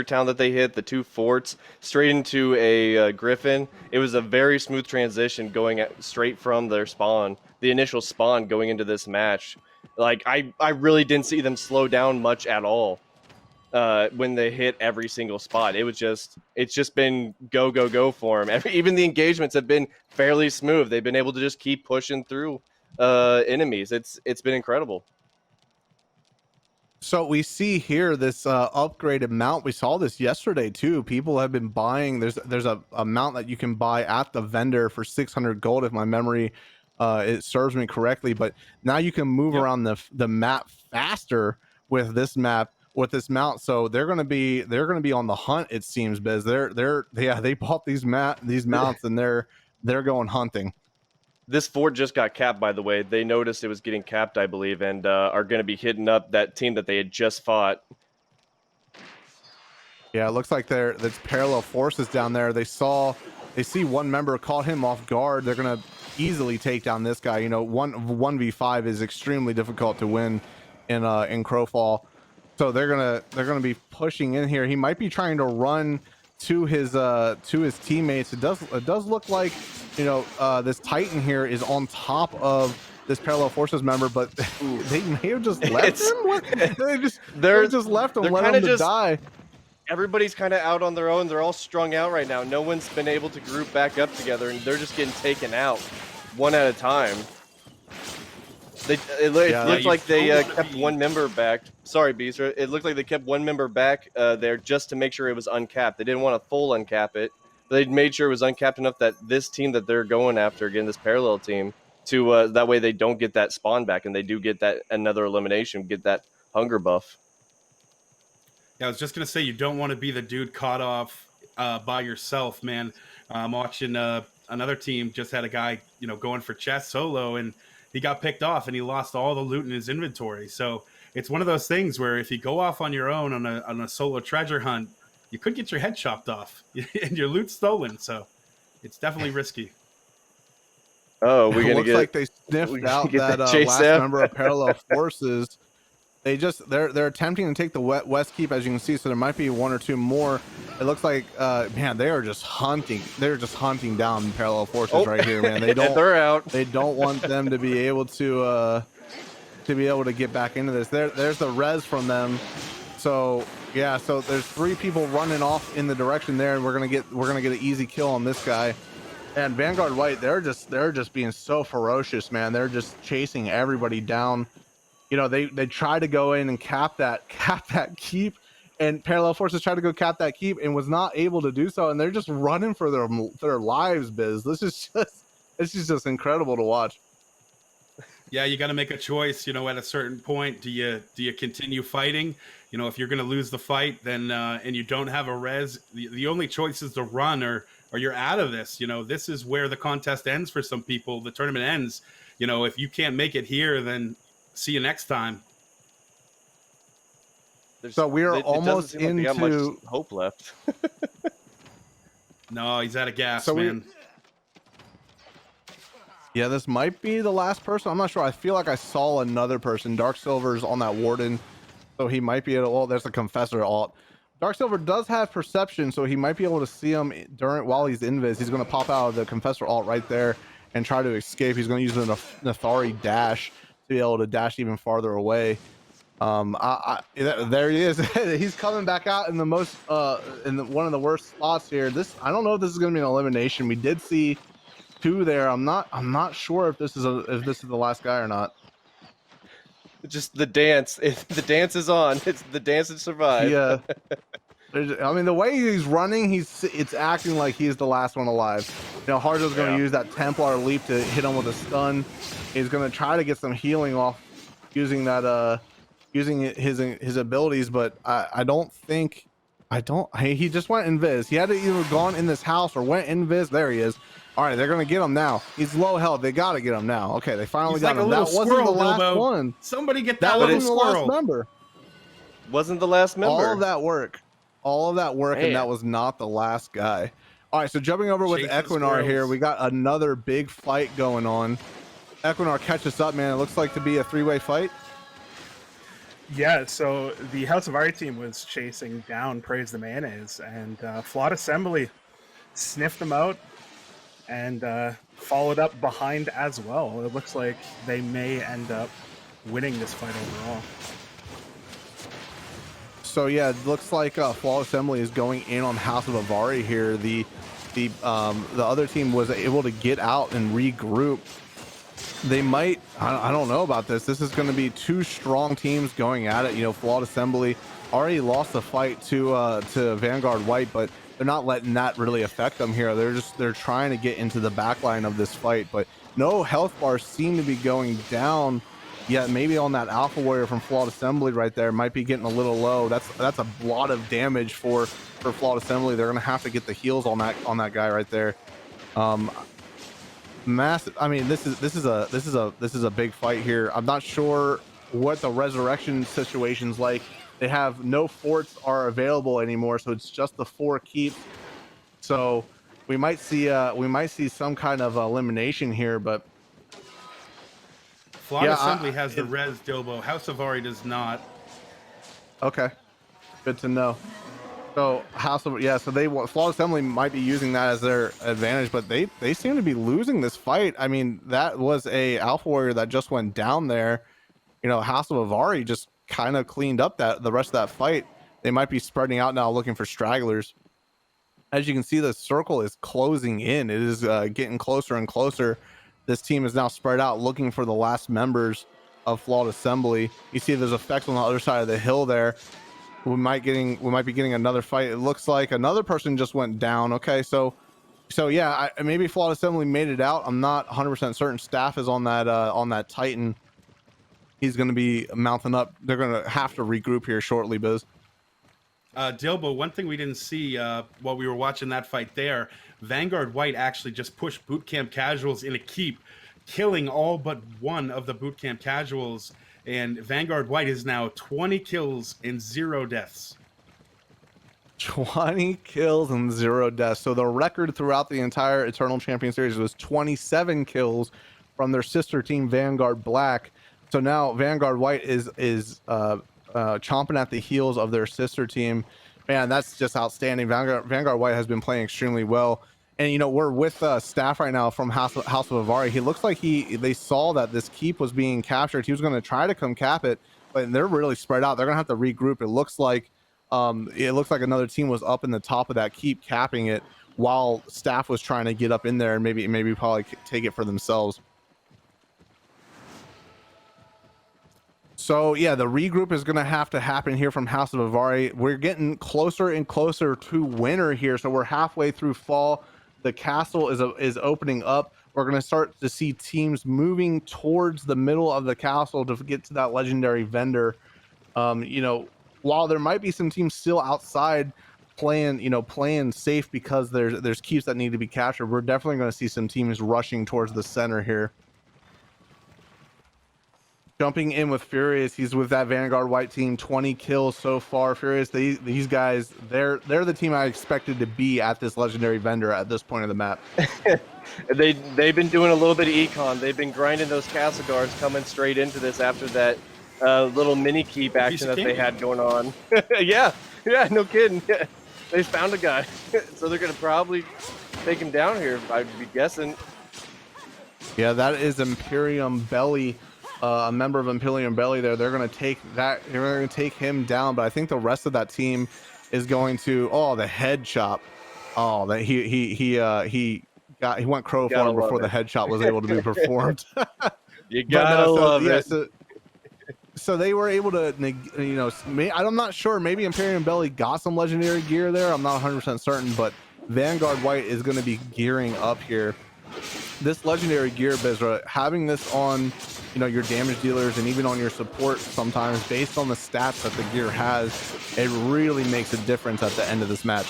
town that they hit, the 2 forts, straight into a Griffin. It was a very smooth transition going straight from their spawn, the initial spawn, going into this match. Like I really didn't see them slow down much at all when they hit every single spot. It's just been go for them. Even the engagements have been fairly smooth. They've been able to just keep pushing through enemies. It's been incredible. So we see here this upgraded mount. We saw this yesterday too. People have been buying. There's a mount that you can buy at the vendor for 600 gold, if my memory it serves me correctly. But now you can move around the map faster with this mount. So they're gonna be on the hunt, it seems, Biz. They bought these mounts and they're going hunting. This fort just got capped, by the way. They noticed it was getting capped, I believe, and are going to be hitting up that team that they had just fought. Yeah, it looks like there's parallel forces down there. They see one member, caught him off guard. They're gonna easily take down this guy. 1v5 is extremely difficult to win in Crowfall. So they're gonna be pushing in here. He might be trying to run to his teammates. It does look like this Titan here is on top of this parallel forces member, but they may have just left him. They just left him, let him to die. Everybody's kind of out on their own. They're all strung out right now. No one's been able to group back up together, and they're just getting taken out one at a time. It looked like they kept one member back. Sorry, Beast. It looked like they kept one member back there just to make sure it was uncapped. They didn't want to full uncap it. They made sure it was uncapped enough that this team that they're going after, again, this parallel team, to that way they don't get that spawn back and they do get that another elimination, get that hunger buff. Yeah, I was just going to say, you don't want to be the dude caught off by yourself, man. I'm watching another team just had a guy, going for chest solo, and he got picked off and he lost all the loot in his inventory. So it's one of those things where if you go off on your own on a solo treasure hunt, you could get your head chopped off and your loot stolen. So it's definitely risky. Oh, we're It gonna looks get like they we're sniffed gonna out get that that chase last out. member of Parallel Forces. They're attempting to take the west keep, as you can see, so there might be one or two more. It looks like man, they are just hunting. They're just hunting down Parallel Forces Oh, right here, man. they're out. They don't want them to be able to get back into this. There's the res from them. So yeah, so there's 3 people running off in the direction there, and we're gonna get an easy kill on this guy. And Vanguard White, they're just being so ferocious, man. They're just chasing everybody down. You know, they try to go in and cap that keep, and Parallel Forces tried to go cap that keep and was not able to do so, and they're just running for their lives, Biz. This is just incredible to watch. Yeah, you got to make a choice. At a certain point, do you continue fighting? If you're going to lose the fight, then and you don't have a res, the only choice is to run, or you're out of this. This is where the contest ends for some people. The tournament ends. If you can't make it here, then see you next time. So we are It doesn't almost seem like they got much into hope left. No, he's out of gas, So man. yeah, this might be the last person. I'm not sure. I feel like I saw another person. Dark Silver's on that Warden, so he might be able. There's a Confessor alt. Dark Silver does have perception, so he might be able to see him while he's invis. He's going to pop out of the Confessor alt right there and try to escape. He's going to use the Nathari dash to be able to dash even farther away. There he is. He's coming back out in the most one of the worst spots here. I don't know if this is going to be an elimination. We did see 2 there. I'm not sure if this is the last guy or not. Just the dance. The dance is on. It's the dance to survive. Yeah. I mean, the way he's running, it's acting like he's the last one alive. Harjo's going to use that Templar leap to hit him with a stun. He's going to try to get some healing off using that using his abilities, but I don't think he just went invis. He had to either gone in this house or went invis. There he is. All right, they're gonna get him now. He's low health. They gotta get him now. Okay, they finally got him. That wasn't the last one. Somebody get that wasn't little the last squirrel. member. Wasn't the last member. All of that work, Man. and that was not the last guy. All right, so jumping over with Chasing Equinar here, squirrels. we got another big fight going on. Equinar catches up, man. It looks like to be a 3-way fight. Yeah, so the House of Art team was chasing down Praise the Mayonnaise, and Flawed Assembly sniffed them out and followed up behind as well. It looks like they may end up winning this fight overall. So yeah, it looks like Flawed Assembly is going in on House of Avari here. The other team was able to get out and regroup. They might, I don't know about this. This is going to be 2 strong teams going at it. Flawed Assembly already lost the fight to Vanguard White, but they're not letting that really affect them here. They're trying to get into the back line of this fight, but no health bars seem to be going down yet. Maybe on that Alpha Warrior from Flawed Assembly right there might be getting a little low. That's a lot of damage for Flawed Assembly. They're going to have to get the heals on that guy right there. Massive. I mean, this is a big fight here. I'm not sure what the resurrection situation's like. They have no forts are available anymore, so it's just the 4 keeps. So we might see some kind of elimination here, but Flawed Assembly has the res Dilbo. House of Ori does not. Okay, good to know. So Flawed Assembly might be using that as their advantage, but they seem to be losing this fight. I mean, that was a Alpha Warrior that just went down there. House of Avari just kind of cleaned up the rest of that fight. They might be spreading out now, looking for stragglers. As you can see, the circle is closing in. It is getting closer and closer. This team is now spread out, looking for the last members of Flawed Assembly. You see there's effects on the other side of the hill there. We might be getting another fight. It looks like another person just went down. Okay, so yeah, maybe Flawed Assembly made it out. I'm not 100% certain. Staff is on that Titan. He's going to be mounting up. They're going to have to regroup here shortly, Biz. Dilbo, one thing we didn't see while we were watching that fight there, Vanguard White actually just pushed Bootcamp Casuals in a keep, killing all but one of the Bootcamp Casuals. And Vanguard White is now 20 kills and 0 deaths. 20 kills and 0 deaths. So the record throughout the entire Eternal Champion Series was 27 kills from their sister team Vanguard Black. So now Vanguard White is chomping at the heels of their sister team. Man, that's just outstanding. Vanguard White has been playing extremely well. And you know, we're with staff right now from House of Avari. He looks like they saw that this keep was being captured. He was going to try to come cap it, but they're really spread out. They're going to have to regroup. It looks like another team was up in the top of that keep capping it while staff was trying to get up in there and maybe probably take it for themselves. So yeah, the regroup is going to have to happen here from House of Avari. We're getting closer and closer to winter here. So we're halfway through fall. The castle is opening up. We're going to start to see teams moving towards the middle of the castle to get to that legendary vendor. You know, while there might be some teams still outside playing safe because there's keeps that need to be captured, we're definitely going to see some teams rushing towards the center here. Jumping in with Furious, he's with that Vanguard White team, 20 kills so far. Furious, these guys, they're the team I expected to be at this legendary vendor at this point of the map. They've been doing a little bit of econ. They've been grinding those castle guards coming straight into this after that little mini keep action that they had going on. yeah, no kidding. Yeah. They found a guy, so they're gonna probably take him down here, I'd be guessing. Yeah, that is Imperium Belly. A member of Imperium Belly there. They're going to take that. They're going to take him down, but I think the rest of that team is going to. Oh, the head chop. Oh, that he went Crowfall before the head chop was able to be performed. You gotta love it. So they were able to, you know, I'm not sure. Maybe Imperium Belly got some legendary gear there. I'm not 100% certain, but Vanguard White is going to be gearing up here. This legendary gear, Bizra, having this on, you know, your damage dealers and even on your support sometimes based on the stats that the gear has, it really makes a difference at the end of this match.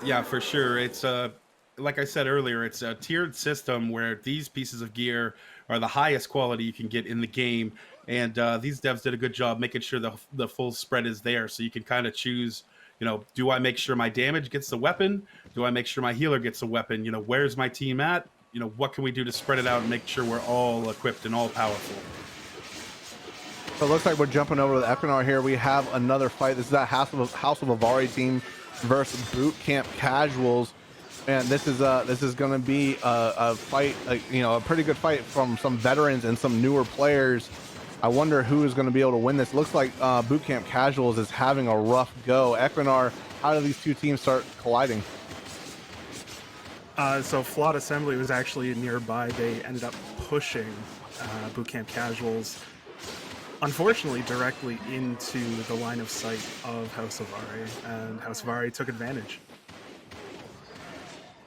Yeah, for sure. It's like I said earlier, it's a tiered system where these pieces of gear are the highest quality you can get in the game. And these devs did a good job making sure the full spread is there. So you can kind of choose, you know, do I make sure my damage gets the weapon? Do I make sure my healer gets a weapon? You know, where's my team at? You know, what can we do to spread it out and make sure we're all equipped and all powerful? So it looks like we're jumping over to Equinar here. We have another fight. This is that House of Avari team versus Boot Camp Casuals. And this is going to be a fight, you know, a pretty good fight from some veterans and some newer players. I wonder who is going to be able to win this. Looks like Boot Camp Casuals is having a rough go. Equinar, how do these two teams start colliding? So Flawed Assembly was actually nearby. They ended up pushing Boot Camp Casuals, unfortunately, directly into the line of sight of House of Avari, and House of Avari took advantage.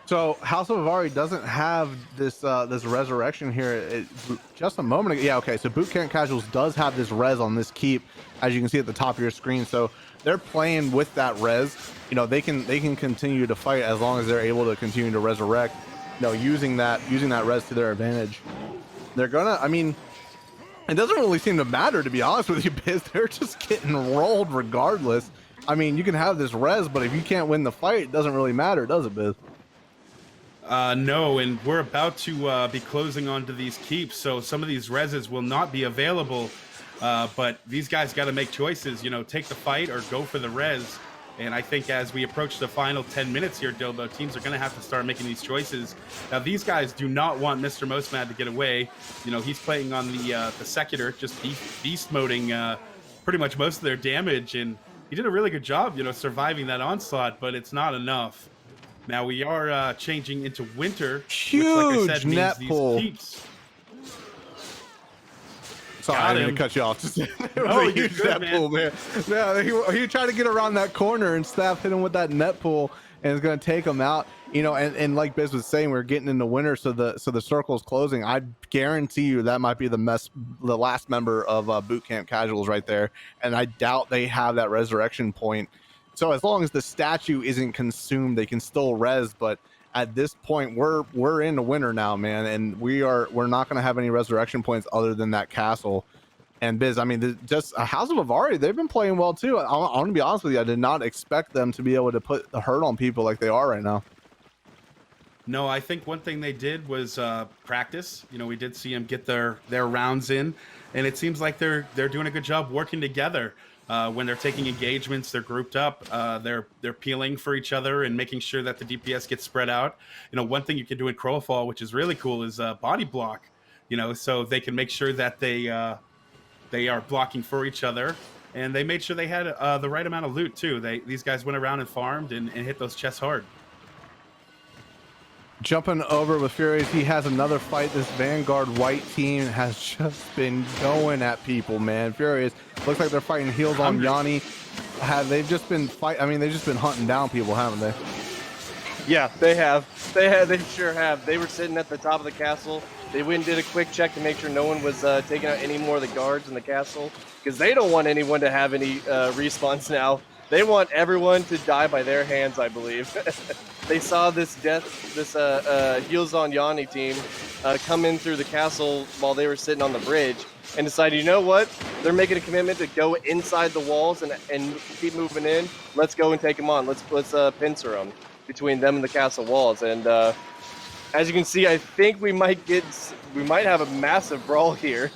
So House of Avari doesn't have this this resurrection here. Just a moment ago. Yeah, okay. So Boot Camp Casuals does have this res on this keep, as you can see at the top of your screen. So they're playing with that res. You know, they can continue to fight as long as they're able to continue to resurrect. You know, using that res to their advantage. They're gonna. I mean, it doesn't really seem to matter, to be honest with you, Biz. They're just getting rolled regardless. I mean, you can have this res, but if you can't win the fight, it doesn't really matter, does it, Biz? No, and we're about to be closing onto these keeps, so some of these reses will not be available, but these guys got to make choices, you know, take the fight or go for the res. And I think as we approach the final 10 minutes here, Dilbo, teams are going to have to start making these choices. Now, these guys do not want Mr. Mostmad to get away. You know, he's playing on the Secutor, just beast moding pretty much most of their damage, and he did a really good job, you know, surviving that onslaught, but it's not enough. Now we are changing into winter, huge, which, like I said, net means pull. these keeps. Sorry, I didn't cut you off. It was a huge net pull, man. No, he tried to get around that corner and staff hit him with that net pull, and it's going to take him out. You know, and like Biz was saying, we're getting into winter, so the circle's closing. I guarantee you that might be the last member of Boot Camp Casuals right there, and I doubt they have that resurrection point. So as long as the statue isn't consumed, they can still res. But at this point, we're in the winter now, man, and we're not going to have any resurrection points other than that castle. And Biz, I mean, just House of Avari, they've been playing well too. I want to be honest with you, I did not expect them to be able to put the hurt on people like they are right now. No, I think one thing they did was practice. You know, we did see them get their rounds in, and it seems like they're doing a good job working together. When they're taking engagements, they're grouped up. They're peeling for each other and making sure that the DPS gets spread out. You know, one thing you can do in Crowfall, which is really cool, is body block. You know, so they can make sure that they are blocking for each other, and they made sure they had the right amount of loot too. These guys went around and farmed and hit those chests hard. Jumping over with Furious, he has another fight. This Vanguard white team has just been going at people, man. Furious, looks like they're fighting heels on Yanni. They've just been they've just been hunting down people, haven't they? Yeah, they have. They sure have. They were sitting at the top of the castle. They went and did a quick check to make sure no one was taking out any more of the guards in the castle, because they don't want anyone to have any respawns now. They want everyone to die by their hands, I believe. They saw this Heels on Yanni team come in through the castle while they were sitting on the bridge, and decided, you know what? They're making a commitment to go inside the walls and keep moving in. Let's go and take them on. Let's pincer them between them and the castle walls. And as you can see, I think we might have a massive brawl here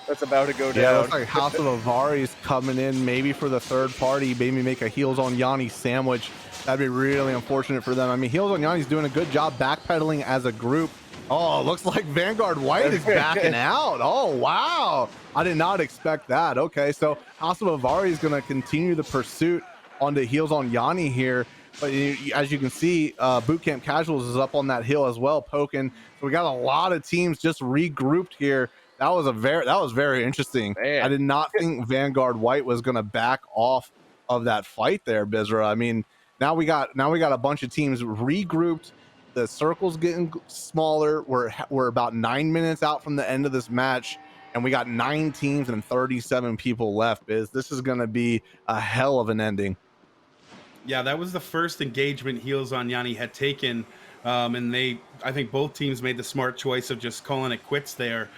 that's about to go down. Yeah, looks like House of Avari is coming in, maybe for the third party, maybe make a Heels on Yanni sandwich. That'd be really unfortunate for them. I mean, Heels on Yanni's doing a good job backpedaling as a group. Oh, looks like Vanguard White is backing out. Oh, wow. I did not expect that. Okay, so House of Avari is going to continue the pursuit on the Heels on Yanni here. But as you can see, Bootcamp Casuals is up on that hill as well, poking. So we got a lot of teams just regrouped here. That was very interesting. Man. I did not think Vanguard White was going to back off of that fight there, Bizra. I mean, now we got a bunch of teams regrouped. The circle's getting smaller. We're about 9 minutes out from the end of this match, and we got 9 teams and 37 people left. Biz, this is going to be a hell of an ending. Yeah, that was the first engagement Heels on Yanni had taken, and I think both teams made the smart choice of just calling it quits there.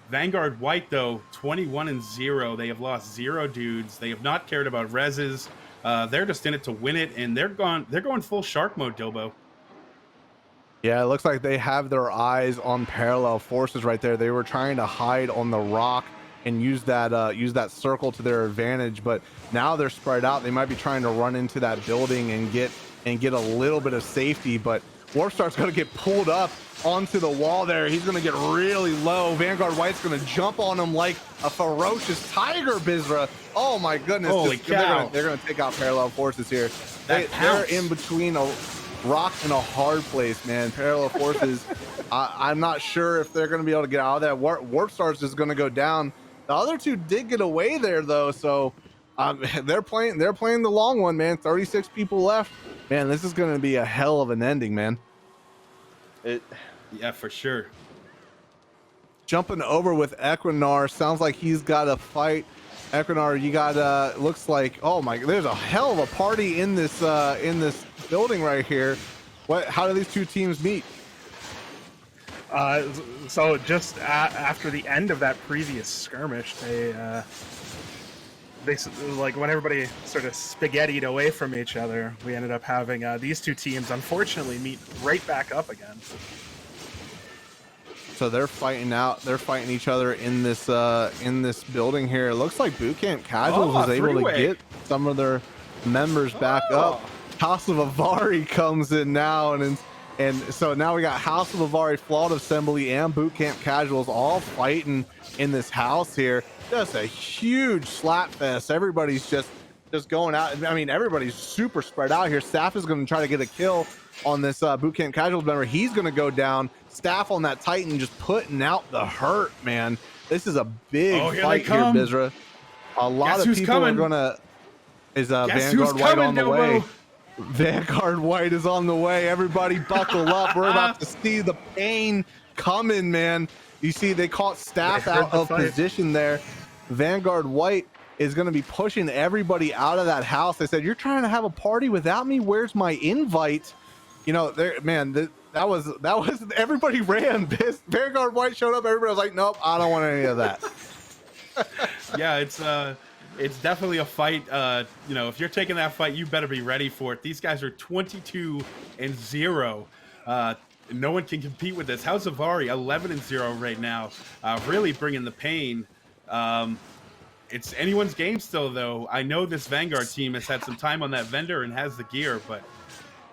Vanguard White, though, 21-0. They have lost 0 dudes. They have not cared about reses. They're just in it to win it, and they're going full shark mode, Dilbo. Yeah, it looks like they have their eyes on parallel forces right there. They were trying to hide on the rock and use that circle to their advantage, but now they're spread out. They might be trying to run into that building and get a little bit of safety, but Warpstar's going to get pulled up onto the wall there. He's going to get really low. Vanguard White's going to jump on him like a ferocious tiger, Bizra. Oh my goodness. Holy cow. They're going to take out parallel forces here. They're in between a rock and a hard place, man. Parallel forces. I'm not sure if they're going to be able to get out of that. Warpstar's just going to go down. The other two did get away there, though, so they're playing the long one, man. 36 people left. Man, this is going to be a hell of an ending, man. Yeah, for sure. Jumping over with Equinar. Sounds like he's got a fight. Equinar, you got looks like, oh my, there's a hell of a party in this building right here. How do these two teams meet? So just after the end of that previous skirmish, they like when everybody sort of spaghettied away from each other, we ended up having these two teams unfortunately meet right back up again. So they're fighting each other in this building here. It looks like Bootcamp Casuals was able to get some of their members back up. House of Avari comes in now, and so now we got House of Avari, Flawed Assembly, and Bootcamp Casuals all fighting in this house here. Just a huge slap fest. Everybody's just going out. I mean, everybody's super spread out here. Staff is going to try to get a kill on this Bootcamp Casuals member. He's going to go down. Staff on that Titan just putting out the hurt, man. This is a big fight here, Bizra. A lot of people are going to... Is Vanguard White on the way? Vanguard White is on the way. Everybody buckle up. We're about to see the pain coming, man. You see, they caught Staff out of position there. Vanguard White is going to be pushing everybody out of that house. They said, "You're trying to have a party without me? Where's my invite?" You know, that was everybody ran. Vanguard White showed up. Everybody was like, "Nope, I don't want any of that." Yeah, it's definitely a fight. You know, if you're taking that fight, you better be ready for it. These guys are 22-0. No one can compete with this. How's Zavari 11-0 right now? Really bringing the pain. It's anyone's game still, though. I know this Vanguard team has had some time on that vendor and has the gear, but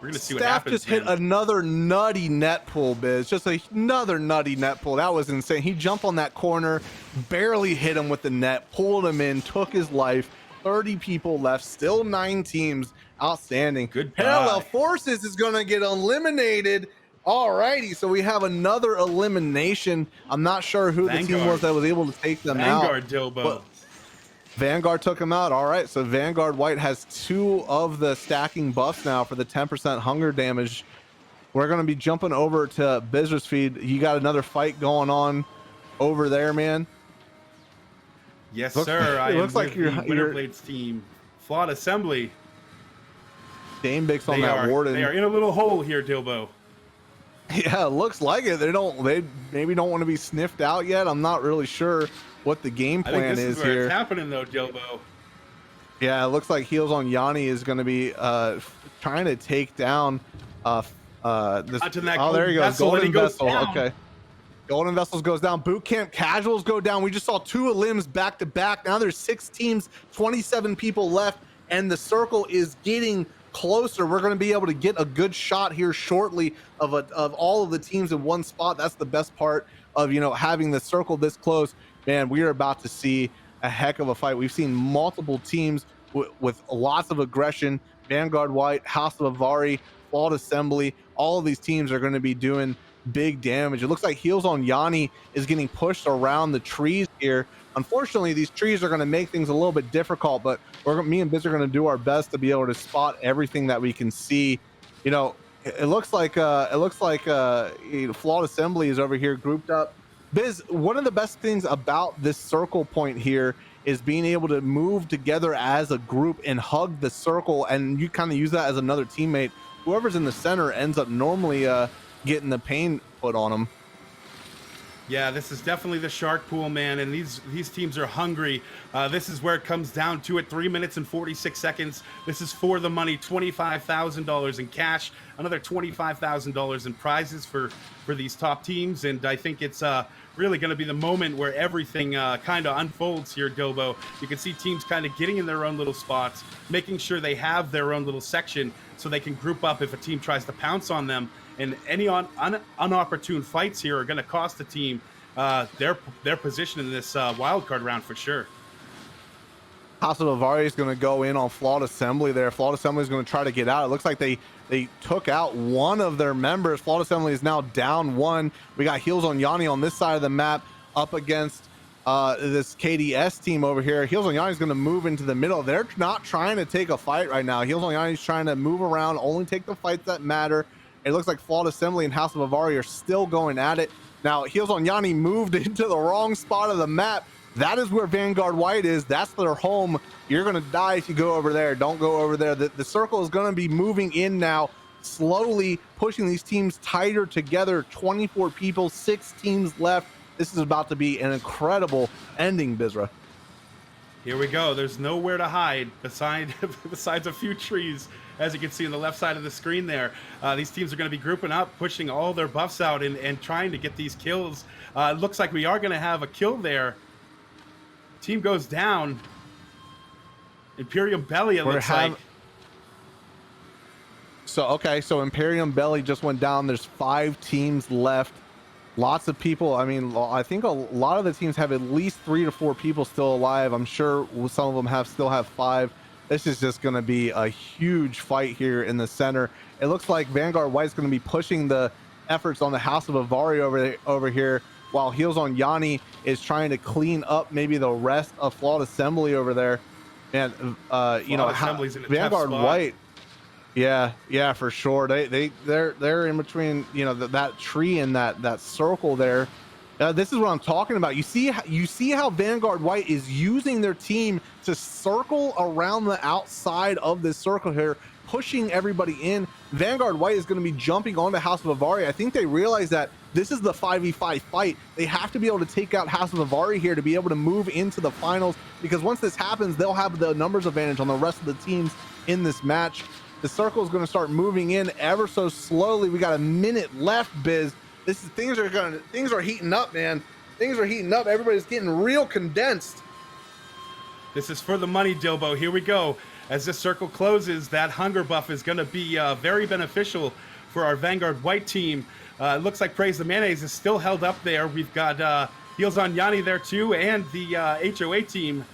we're gonna see what Staff happens. just hit another nutty net pull, Biz. Just another nutty net pull. That was insane. He jumped on that corner, barely hit him with the net, pulled him in, took his life. 30 people left, still 9 teams outstanding. Good Parallel Forces is gonna get eliminated. Alrighty, so we have another elimination. I'm not sure who the team was that was able to take them out. Vanguard Dilbo. Vanguard took him out. All right, so Vanguard White has 2 of the stacking buffs now for the 10% hunger damage. We're going to be jumping over to Bizra's feed. You got another fight going on over there, man? Yes, sir. I looks like your your Winterblades team. Flawed Assembly. Dame Bix on that Warden. They are in a little hole here, Dilbo. Yeah, it looks like it. They maybe don't want to be sniffed out yet. I'm not really sure what the game plan I think this is where here. It's happening though, Dilbo. Yeah, it looks like Heels on Yanni is going to be trying to take down this. Oh, there he goes. Golden Vessel. Okay. Golden Vessels goes down. Boot Camp Casuals go down. We just saw 2 limbs back to back. Now there's 6 teams, 27 people left, and the circle is getting closer. We're going to be able to get a good shot here shortly of all of the teams in one spot. That's the best part of, you know, having the circle this close. Man, we are about to see a heck of a fight. We've seen multiple teams with lots of aggression. Vanguard White, House of Avari, Flawed Assembly, all of these teams are going to be doing big damage. It looks like Heels on Yanni is getting pushed around the trees here. Unfortunately, these trees are going to make things a little bit difficult, but me and Biz are going to do our best to be able to spot everything that we can see. You know, it looks like Flawed Assembly is over here grouped up. Biz, one of the best things about this circle point here is being able to move together as a group and hug the circle, and you kind of use that as another teammate. Whoever's in the center ends up normally getting the pain put on them. Yeah, this is definitely the shark pool, man, and these teams are hungry. This is where it comes down to it. 3 minutes and 46 seconds. This is for the money. $25,000 in cash, another $25,000 in prizes for these top teams, and I think it's really going to be the moment where everything kind of unfolds here, Dilbo. You can see teams kind of getting in their own little spots, making sure they have their own little section so they can group up if a team tries to pounce on them. And any unopportune fights here are going to cost the team their position in this wildcard round for sure. House of Avari is going to go in on Flawed Assembly there. Flawed Assembly is going to try to get out. It looks like they took out one of their members. Flawed Assembly is now down 1. We got Heels on Yanni on this side of the map up against this KDS team over here. Heels on Yanni is going to move into the middle. They're not trying to take a fight right now. Heels on Yanni is trying to move around, only take the fights that matter. It looks like Flawed Assembly and House of Avari are still going at it. Now, Heels on Yanni moved into the wrong spot of the map. That is where Vanguard White is. That's their home. You're going to die if you go over there. Don't go over there. The circle is going to be moving in now, slowly pushing these teams tighter together. 24 people, 6 teams left. This is about to be an incredible ending, Bizra. Here we go. There's nowhere to hide besides a few trees, as you can see on the left side of the screen there. These teams are going to be grouping up, pushing all their buffs out and trying to get these kills. It looks like we are going to have a kill there. Team goes down. Imperium Belly, it looks like. So Imperium Belly just went down. There's 5 teams left. Lots of people. I mean, I think a lot of the teams have at least 3 to 4 people still alive. I'm sure some of them still have 5. This is just going to be a huge fight here in the center. It looks like Vanguard White's going to be pushing the efforts on the House of Avari over here, while Heels on Yanni is trying to clean up maybe the rest of Flawed Assembly over there. And you know, Vanguard White. Yeah, for sure. They're in between, you know, that tree and that circle there. This is what I'm talking about. You see how Vanguard White is using their team to circle around the outside of this circle here, pushing everybody in. Vanguard White is going to be jumping onto House of Avari. I think they realize that this is the 5v5 fight. They have to be able to take out House of Avari here to be able to move into the finals, because once this happens, they'll have the numbers advantage on the rest of the teams in this match. The circle is going to start moving in ever so slowly. We got a minute left, Biz. Things are heating up, man. Things are heating up. Everybody's getting real condensed. This is for the money, Dilbo. Here we go. As this circle closes, that hunger buff is going to be very beneficial for our Vanguard White team. It looks like Praise the Mayonnaise is still held up there. We've got Heels on Yanni there too, and the HOA team.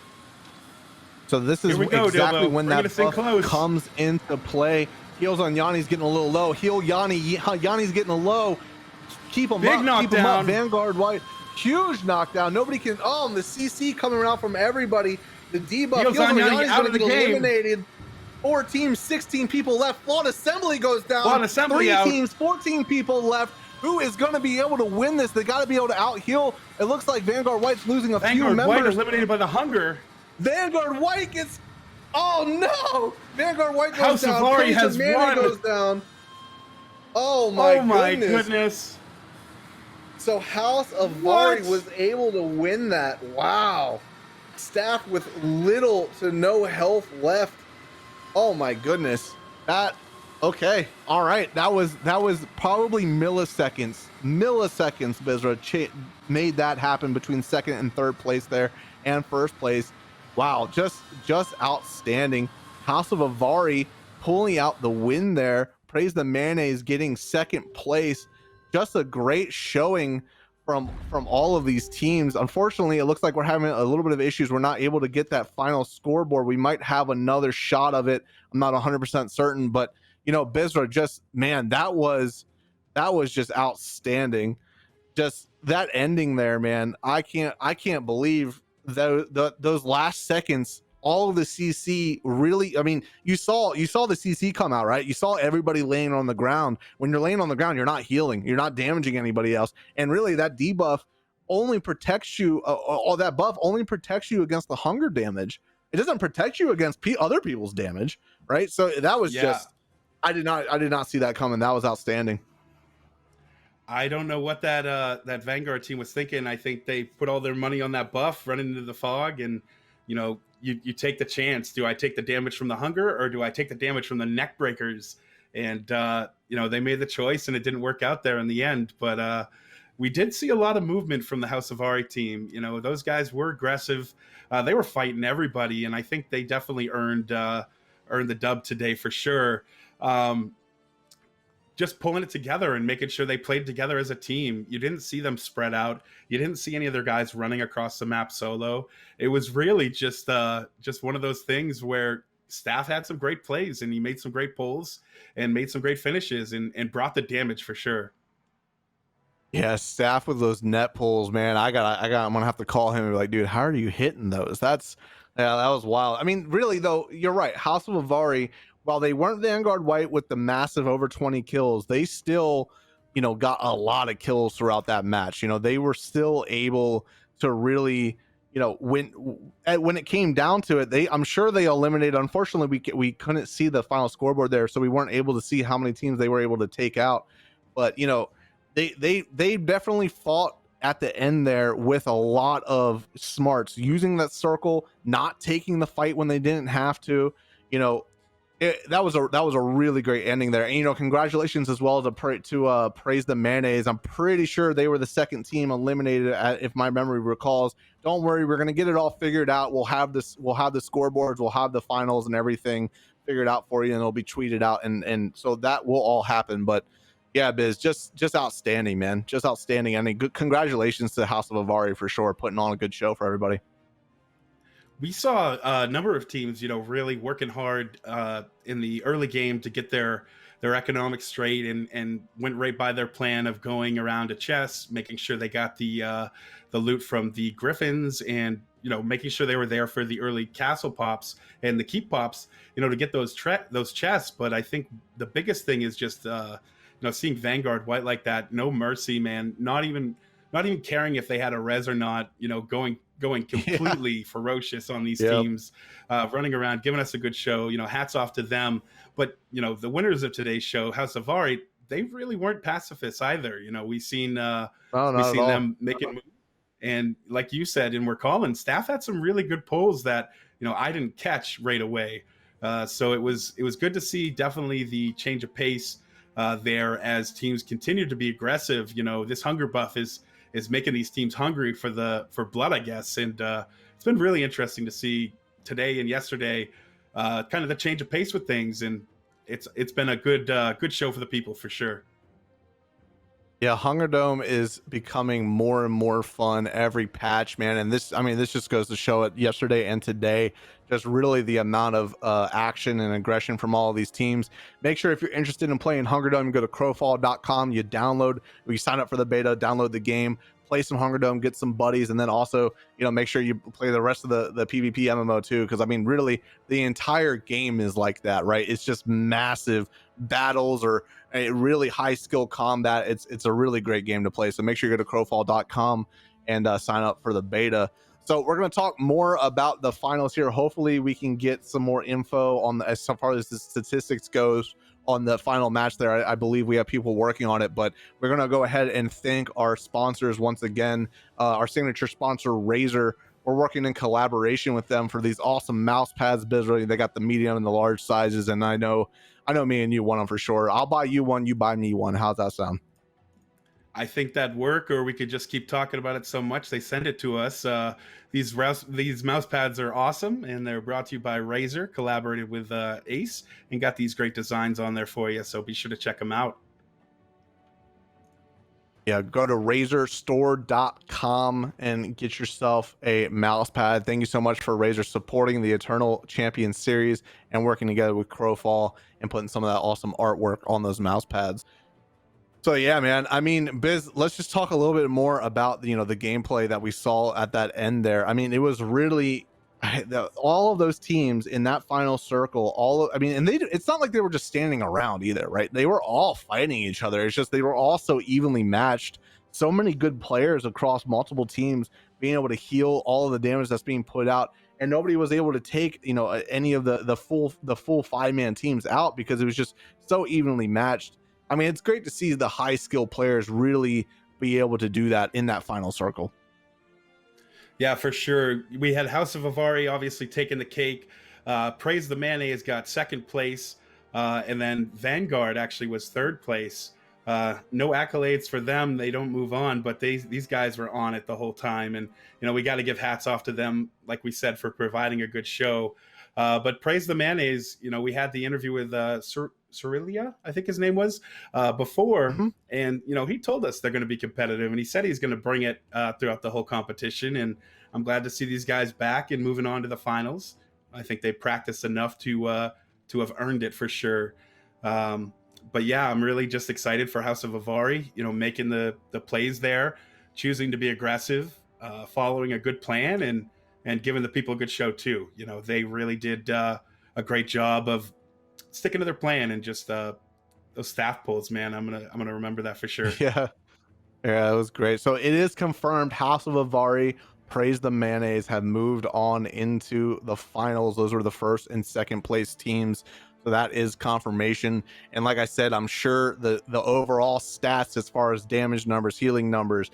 So this is exactly when that buff comes into play. Heels on Yanni's getting a little low. Yanni's getting a low. Keep him up. Keep him up. Vanguard White. Huge knockdown. Nobody can. Oh, and the CC coming around from everybody. The debuff. Heels on Yanni's out of the game. Eliminated. 4 teams, 16 people left. Flawed Assembly goes down. Flawed Assembly 3 out. teams, 14 people left. Who is going to be able to win this? They got to be able to out-heal. It looks like Vanguard White's losing a few members. Vanguard White eliminated by the hunger. Vanguard White gets. Oh no! Vanguard White goes House down. of Vari has won. Goes down. Oh my goodness. So House of Vari was able to win that. Wow. Staff with little to no health left. Oh my goodness. Okay. All right. That was probably milliseconds. Bizra made that happen between second and third place there and first place. Wow. Just outstanding. House of Avari pulling out the win there. Praise the Mayonnaise getting second place. Just a great showing from all of these teams. Unfortunately, it looks like we're having a little bit of issues. We're not able to get that final scoreboard. We might have another shot of it. I'm not 100% certain, but Bizra, just man, that was just outstanding. Just that ending there, man. I can't believe those last seconds. All of the CC really, I mean, you saw the CC come out, right? You saw everybody laying on the ground. When you're laying on the ground, you're not healing. You're not damaging anybody else. And really that debuff only protects you, all that buff only protects you against the hunger damage. It doesn't protect you against other people's damage, right? So that was just, I did not see that coming. That was outstanding. I don't know what that Vanguard team was thinking. I think they put all their money on that buff, running into the fog, and you take the chance. Do I take the damage from the hunger, or do I take the damage from the neck breakers? And they made the choice, and it didn't work out there in the end. But we did see a lot of movement from the House of Vari team. Those guys were aggressive. They were fighting everybody, and I think they definitely earned the dub today for sure. Just pulling it together and making sure they played together as a team. You didn't see them spread out. You didn't see any of their guys running across the map solo. It was really just one of those things where Staff had some great plays, and he made some great pulls and made some great finishes and brought the damage for sure. Yeah, Staff with those net pulls, man. I'm gonna have to call him and be like, dude, how are you hitting those? That was wild. I mean, really though, you're right. House of Avari, while they weren't Vanguard White with the massive over 20 kills, they still, got a lot of kills throughout that match. They were still able to really, when it came down to it, I'm sure they eliminated. Unfortunately, we couldn't see the final scoreboard there, so we weren't able to see how many teams they were able to take out. But they definitely fought at the end there with a lot of smarts, using that circle, not taking the fight when they didn't have to. That was a really great ending there, and congratulations as well to Praise the Mayonnaise. I'm pretty sure they were the second team eliminated, if my memory recalls. Don't worry, we're gonna get it all figured out. We'll have the scoreboards, we'll have the finals and everything figured out for you, and it'll be tweeted out, and so that will all happen. But yeah, Biz, just outstanding, man, just outstanding. I mean, good congratulations to House of Avari for sure, putting on a good show for everybody. We saw a number of teams, really working hard in the early game to get their economics straight, and went right by their plan of going around a chest, making sure they got the loot from the Griffins, and making sure they were there for the early castle pops and the keep pops, to get those chests. But I think the biggest thing is just seeing Vanguard White like that, no mercy, man, not even not even caring if they had a res or not, going completely ferocious on these teams, running around, giving us a good show. Hats off to them. But the winners of today's show, House of Vari, they really weren't pacifists either. We've seen them making moves. And like you said, and we're calling, Staff had some really good polls that I didn't catch right away. So it was good to see definitely the change of pace there as teams continue to be aggressive. This hunger buff is making these teams hungry for blood, I guess. And it's been really interesting to see today and yesterday kind of the change of pace with things. And it's been a good show for the people for sure. Yeah, HungerDome is becoming more and more fun every patch, man. And this just goes to show it yesterday and today, just really the amount of action and aggression from all of these teams. Make sure if you're interested in playing HungerDome, you go to crowfall.com, you sign up for the beta, download the game, play some HungerDome, get some buddies, and then also, make sure you play the rest of the PvP MMO too. Because really, the entire game is like that, right? It's just massive battles or a really high skill combat. It's a really great game to play. So make sure you go to crowfall.com and sign up for the beta. So we're going to talk more about the finals here. Hopefully we can get some more info on as far as the statistics goes on the final match there. I believe we have people working on it, but we're going to go ahead and thank our sponsors once again. Our signature sponsor, Razer. We're working in collaboration with them for these awesome mouse pads. They got the medium and the large sizes, and I know me and you want them for sure. I'll buy you one, you buy me one. How's that sound? I think that'd work, or we could just keep talking about it so much they send it to us. These mouse pads are awesome, and they're brought to you by Razer, collaborated with Ace, and got these great designs on there for you. So be sure to check them out. Yeah, go to razorstore.com and get yourself a mouse pad. Thank you so much for Razer supporting the Eternal Champions Series and working together with Crowfall and putting some of that awesome artwork on those mouse pads. So yeah, man, Biz, let's just talk a little bit more about the gameplay that we saw at that end there. It was really all of those teams in that final circle, it's not like they were just standing around either, right? They were all fighting each other. It's just they were all so evenly matched. So many good players across multiple teams being able to heal all of the damage that's being put out, and nobody was able to take any of the full 5-man teams out because it was just so evenly matched. It's great to see the high skill players really be able to do that in that final circle. Yeah, for sure. We had House of Avari obviously taking the cake. Praise the Mayonnaise got second place. And then Vanguard actually was third place. No accolades for them. They don't move on, but these guys were on it the whole time. And, we got to give hats off to them, like we said, for providing a good show. But Praise the Mayonnaise, we had the interview with Cerilia, I think his name was, before. Mm-hmm. And, he told us they're going to be competitive, and he said he's going to bring it throughout the whole competition. And I'm glad to see these guys back and moving on to the finals. I think they practiced enough to have earned it for sure. But yeah, I'm really just excited for House of Avari, making the plays there, choosing to be aggressive, following a good plan, and giving the people a good show too. They really did a great job of sticking to their plan, and just those staff pulls, man. I'm gonna remember that for sure. Yeah, it was great. So it is confirmed, House of Avari, Praise the Mayonnaise have moved on into the finals. Those were the first and second place teams. So that is confirmation. And like I said, I'm sure the overall stats as far as damage numbers, healing numbers,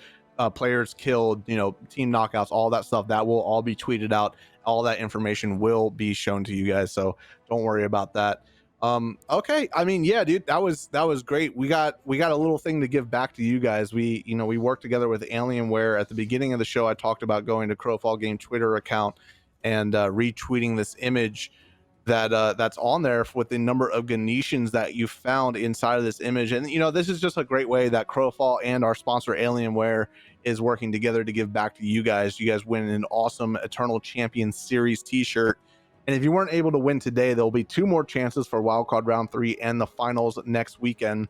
players killed, team knockouts, all that stuff, that will all be tweeted out. All that information will be shown to you guys. So don't worry about that. Okay. Yeah, dude, that was great. We got a little thing to give back to you guys. We worked together with Alienware. At the beginning of the show, I talked about going to Crowfall Game Twitter account and retweeting this image that's on there with the number of Ganetians that you found inside of this image. And this is just a great way that Crowfall and our sponsor Alienware is working together to give back to you guys. You guys win an awesome Eternal Champions Series t-shirt. And if you weren't able to win today, there'll be 2 more chances for Wildcard Round 3 and the finals next weekend.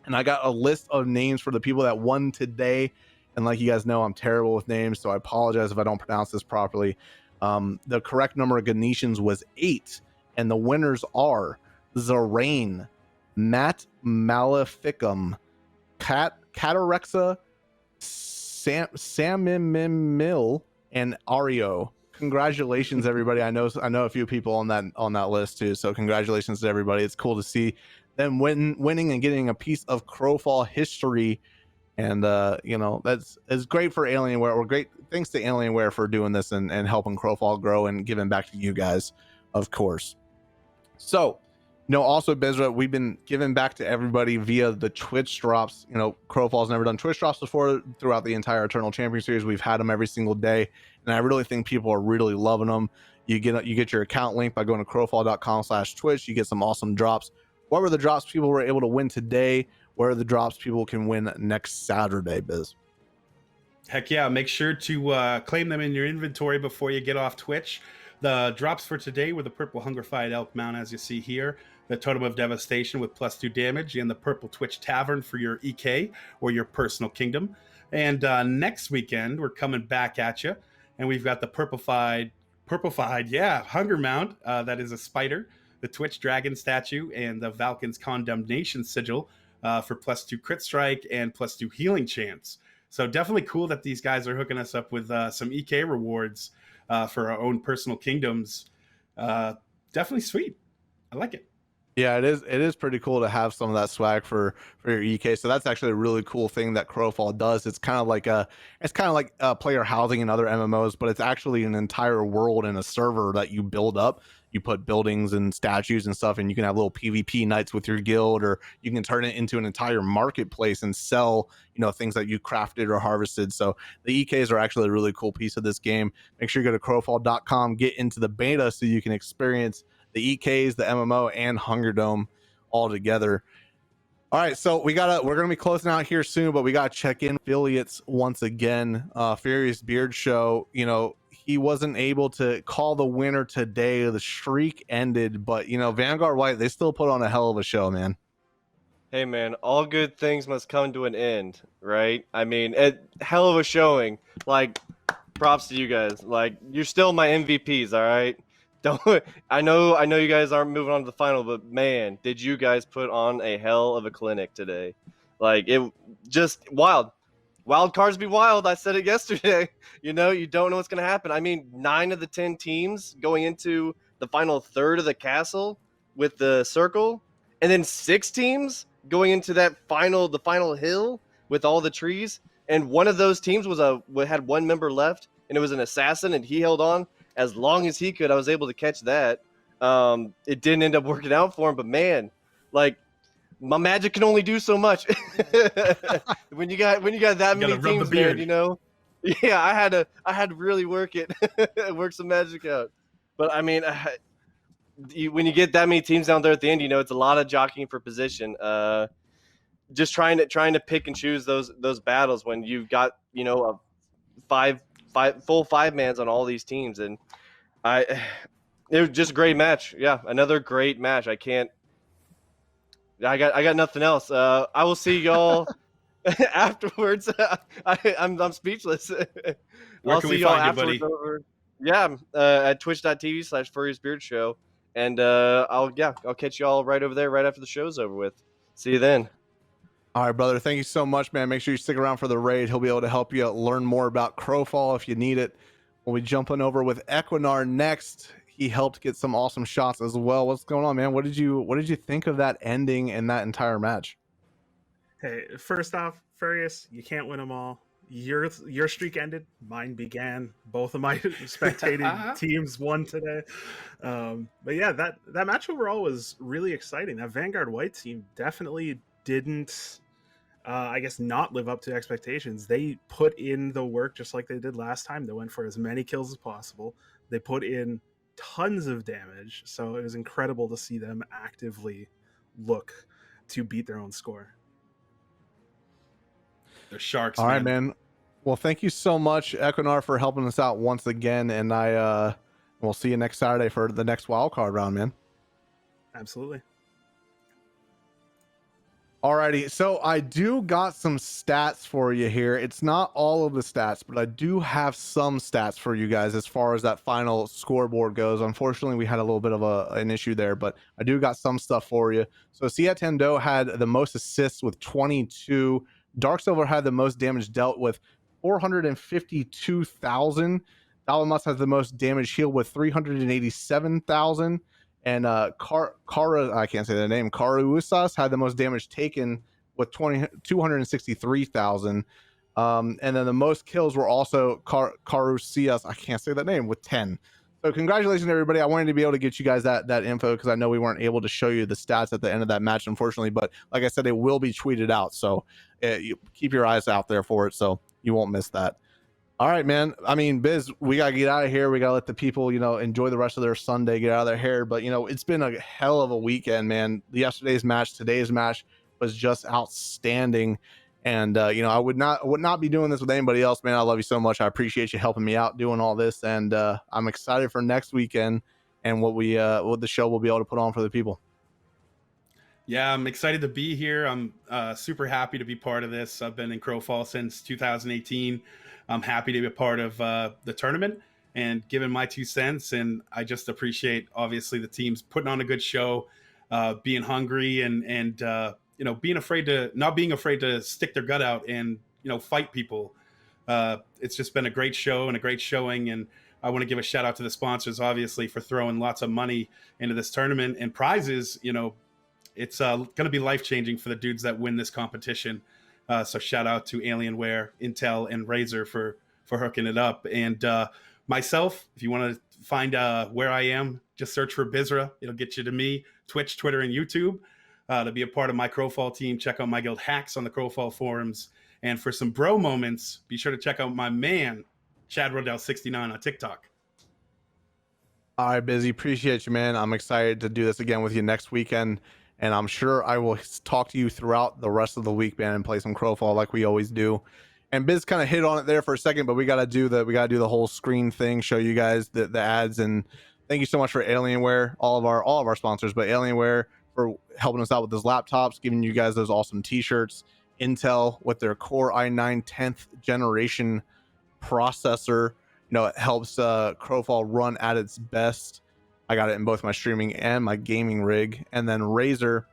And I got a list of names for the people that won today. And like you guys know, I'm terrible with names, so I apologize if I don't pronounce this properly. The correct number of Ganetians was 8. And the winners are Zarain, Matt Maleficum, Catarexa Mill and Ario. Congratulations, everybody. I know a few people on that list too. So congratulations to everybody. It's cool to see them winning and getting a piece of Crowfall history. And it's great for Alienware. Or great thanks to Alienware for doing this and helping Crowfall grow and giving back to you guys, of course. So, also Bezra, we've been giving back to everybody via the Twitch drops. Crowfall's never done Twitch drops before throughout the entire Eternal Champions Series. We've had them every single day, and I really think people are really loving them. You get your account link by going to crowfall.com/Twitch. You get some awesome drops. What were the drops people were able to win today? What are the drops people can win next Saturday, Biz? Heck yeah, make sure to claim them in your inventory before you get off Twitch. The drops for today were the purple Hungerfied Elk Mount, as you see here, the Totem of Devastation with +2 damage, and the purple Twitch Tavern for your EK or your personal kingdom. And next weekend, we're coming back at you, and we've got the purplified, Hunger Mount. That is a spider, the Twitch Dragon statue, and the Valken's Condemnation Sigil for +2 crit strike and +2 healing chance. So definitely cool that these guys are hooking us up with some EK rewards for our own personal kingdoms. Definitely sweet. I like it. Yeah, it is pretty cool to have some of that swag for your EK. So that's actually a really cool thing that Crowfall does. It's kind of like player housing in other MMOs, but it's actually an entire world and a server that you build up. You put buildings and statues and stuff, and you can have little PvP nights with your guild, or you can turn it into an entire marketplace and sell, things that you crafted or harvested. So the EKs are actually a really cool piece of this game. Make sure you go to crowfall.com, get into the beta so you can experience the EKs, the MMO, and HungerDome all together. All right, so we're gonna be closing out here soon, but we gotta check in affiliates once again. Furious Beard Show, he wasn't able to call the winner today. The streak ended, but Vanguard White, they still put on a hell of a show, man. Hey man, all good things must come to an end, right? I mean, hell of a showing. Like, props to you guys. Like, you're still my MVPs, all right? I know you guys aren't moving on to the final, but man, did you guys put on a hell of a clinic today. Like, it just wild. Wild cards be wild. I said it yesterday. You don't know what's going to happen. I mean, 9 of the 10 teams going into the final third of the castle with the circle, and then 6 teams going into the final hill with all the trees. And one of those teams had 1 member left, and it was an assassin, and he held on as long as he could. I was able to catch that. It didn't end up working out for him, but man, like, my magic can only do so much. when you got that many teams, man, yeah, I had to really work it, work some magic out. But I mean, when you get that many teams down there at the end, it's a lot of jockeying for position. Just trying to pick and choose those battles when you've got a full 5-mans on all these teams, and it was just a great match. Yeah, another great match. I got nothing else. I will see y'all afterwards. I'm speechless. Where I'll can see we y'all find you, afterwards buddy? at twitch.tv/FuriousBeardShow, and I'll catch y'all right over there right after the show's over with. See you then. All right, brother. Thank you so much, man. Make sure you stick around for the raid. He'll be able to help you learn more about Crowfall if you need it. We'll be jumping over with Equinar next. He helped get some awesome shots as well. What's going on, man? What did you think of that ending and that entire match? Hey, first off, Furious, you can't win them all. Your streak ended, mine began. Both of my spectating teams won today. But yeah, that match overall was really exciting. That Vanguard White team definitely didn't not live up to expectations. They put in the work just like they did last time. They went for as many kills as possible. They put in tons of damage, so it was incredible to see them actively look to beat their own score. They're sharks. All right, man. Well, thank you so much, Equinar, for helping us out once again, and we'll see you next Saturday for the next wildcard round, man. Absolutely. Alrighty, so I do got some stats for you here. It's not all of the stats, but I do have some stats for you guys as far as that final scoreboard goes. Unfortunately, we had a little bit of an issue there, but I do got some stuff for you. So Sia Tendo had the most assists with 22. Dark Silver had the most damage dealt with 452,000. Dalamas has the most damage healed with 387,000. And Kara, I can't say the name, Karuusas had the most damage taken with 263,000. And then the most kills were also Karusias, I can't say that name, with 10. So congratulations, everybody. I wanted to be able to get you guys that info because I know we weren't able to show you the stats at the end of that match, unfortunately. But like I said, it will be tweeted out. So you keep your eyes out there for it so you won't miss that. All right, man. I mean, Biz, we got to get out of here. We got to let the people, enjoy the rest of their Sunday, get out of their hair. But, it's been a hell of a weekend, man. Yesterday's match, today's match was just outstanding. And, I would not be doing this with anybody else, man. I love you so much. I appreciate you helping me out doing all this. And I'm excited for next weekend and what the show will be able to put on for the people. Yeah, I'm excited to be here. I'm super happy to be part of this. I've been in Crowfall since 2018. I'm happy to be a part of the tournament and giving my 2 cents. And I just appreciate, obviously, the teams putting on a good show, being hungry and not being afraid to stick their gut out and, fight people. It's just been a great show and a great showing. And I want to give a shout out to the sponsors, obviously, for throwing lots of money into this tournament and prizes. It's going to be life-changing for the dudes that win this competition. So shout out to Alienware, Intel, and Razer for hooking it up. And myself, if you want to find where I am, just search for Bizra. It'll get you to me, Twitch, Twitter, and YouTube. To be a part of my Crowfall team, check out my guild hacks on the Crowfall forums. And for some bro moments, be sure to check out my man, Chad Rodell69 on TikTok. All right, Busy. Appreciate you, man. I'm excited to do this again with you next weekend. And I'm sure I will talk to you throughout the rest of the week, man, and play some Crowfall like we always do. And Biz kind of hit on it there for a second, but we gotta do the whole screen thing, show you guys the ads. And thank you so much for Alienware, all of our sponsors, but Alienware for helping us out with those laptops, giving you guys those awesome t-shirts. Intel with their Core i9 10th generation processor, it helps Crowfall run at its best. I got it in both my streaming and my gaming rig. And then Razer,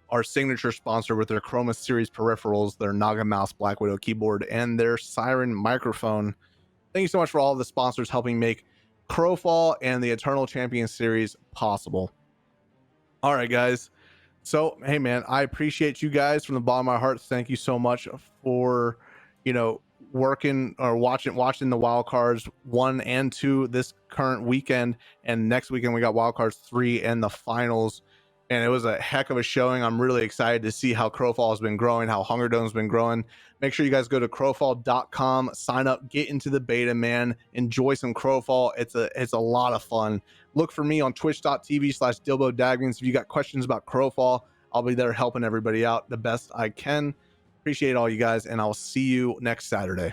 our signature sponsor, with their Chroma series peripherals, their Naga mouse, Black Widow keyboard, and their Siren microphone. Thank you so much for all of the sponsors helping make Crowfall and the Eternal Champions Series possible. All right, guys. So, hey, man, I appreciate you guys from the bottom of my heart. Thank you so much for, working or watching the wild cards 1 and 2 this current weekend. And next weekend, we got wild cards 3 and the finals. And it was a heck of a showing. I'm really excited to see how Crowfall has been growing, how HungerDome has been growing. Make sure you guys go to crowfall.com, sign up, get into the beta, man. Enjoy some Crowfall. It's a lot of fun. Look for me on twitch.tv/DilboDagmans. If you got questions about Crowfall, I'll be there helping everybody out the best I can. Appreciate all you guys, and I'll see you next Saturday.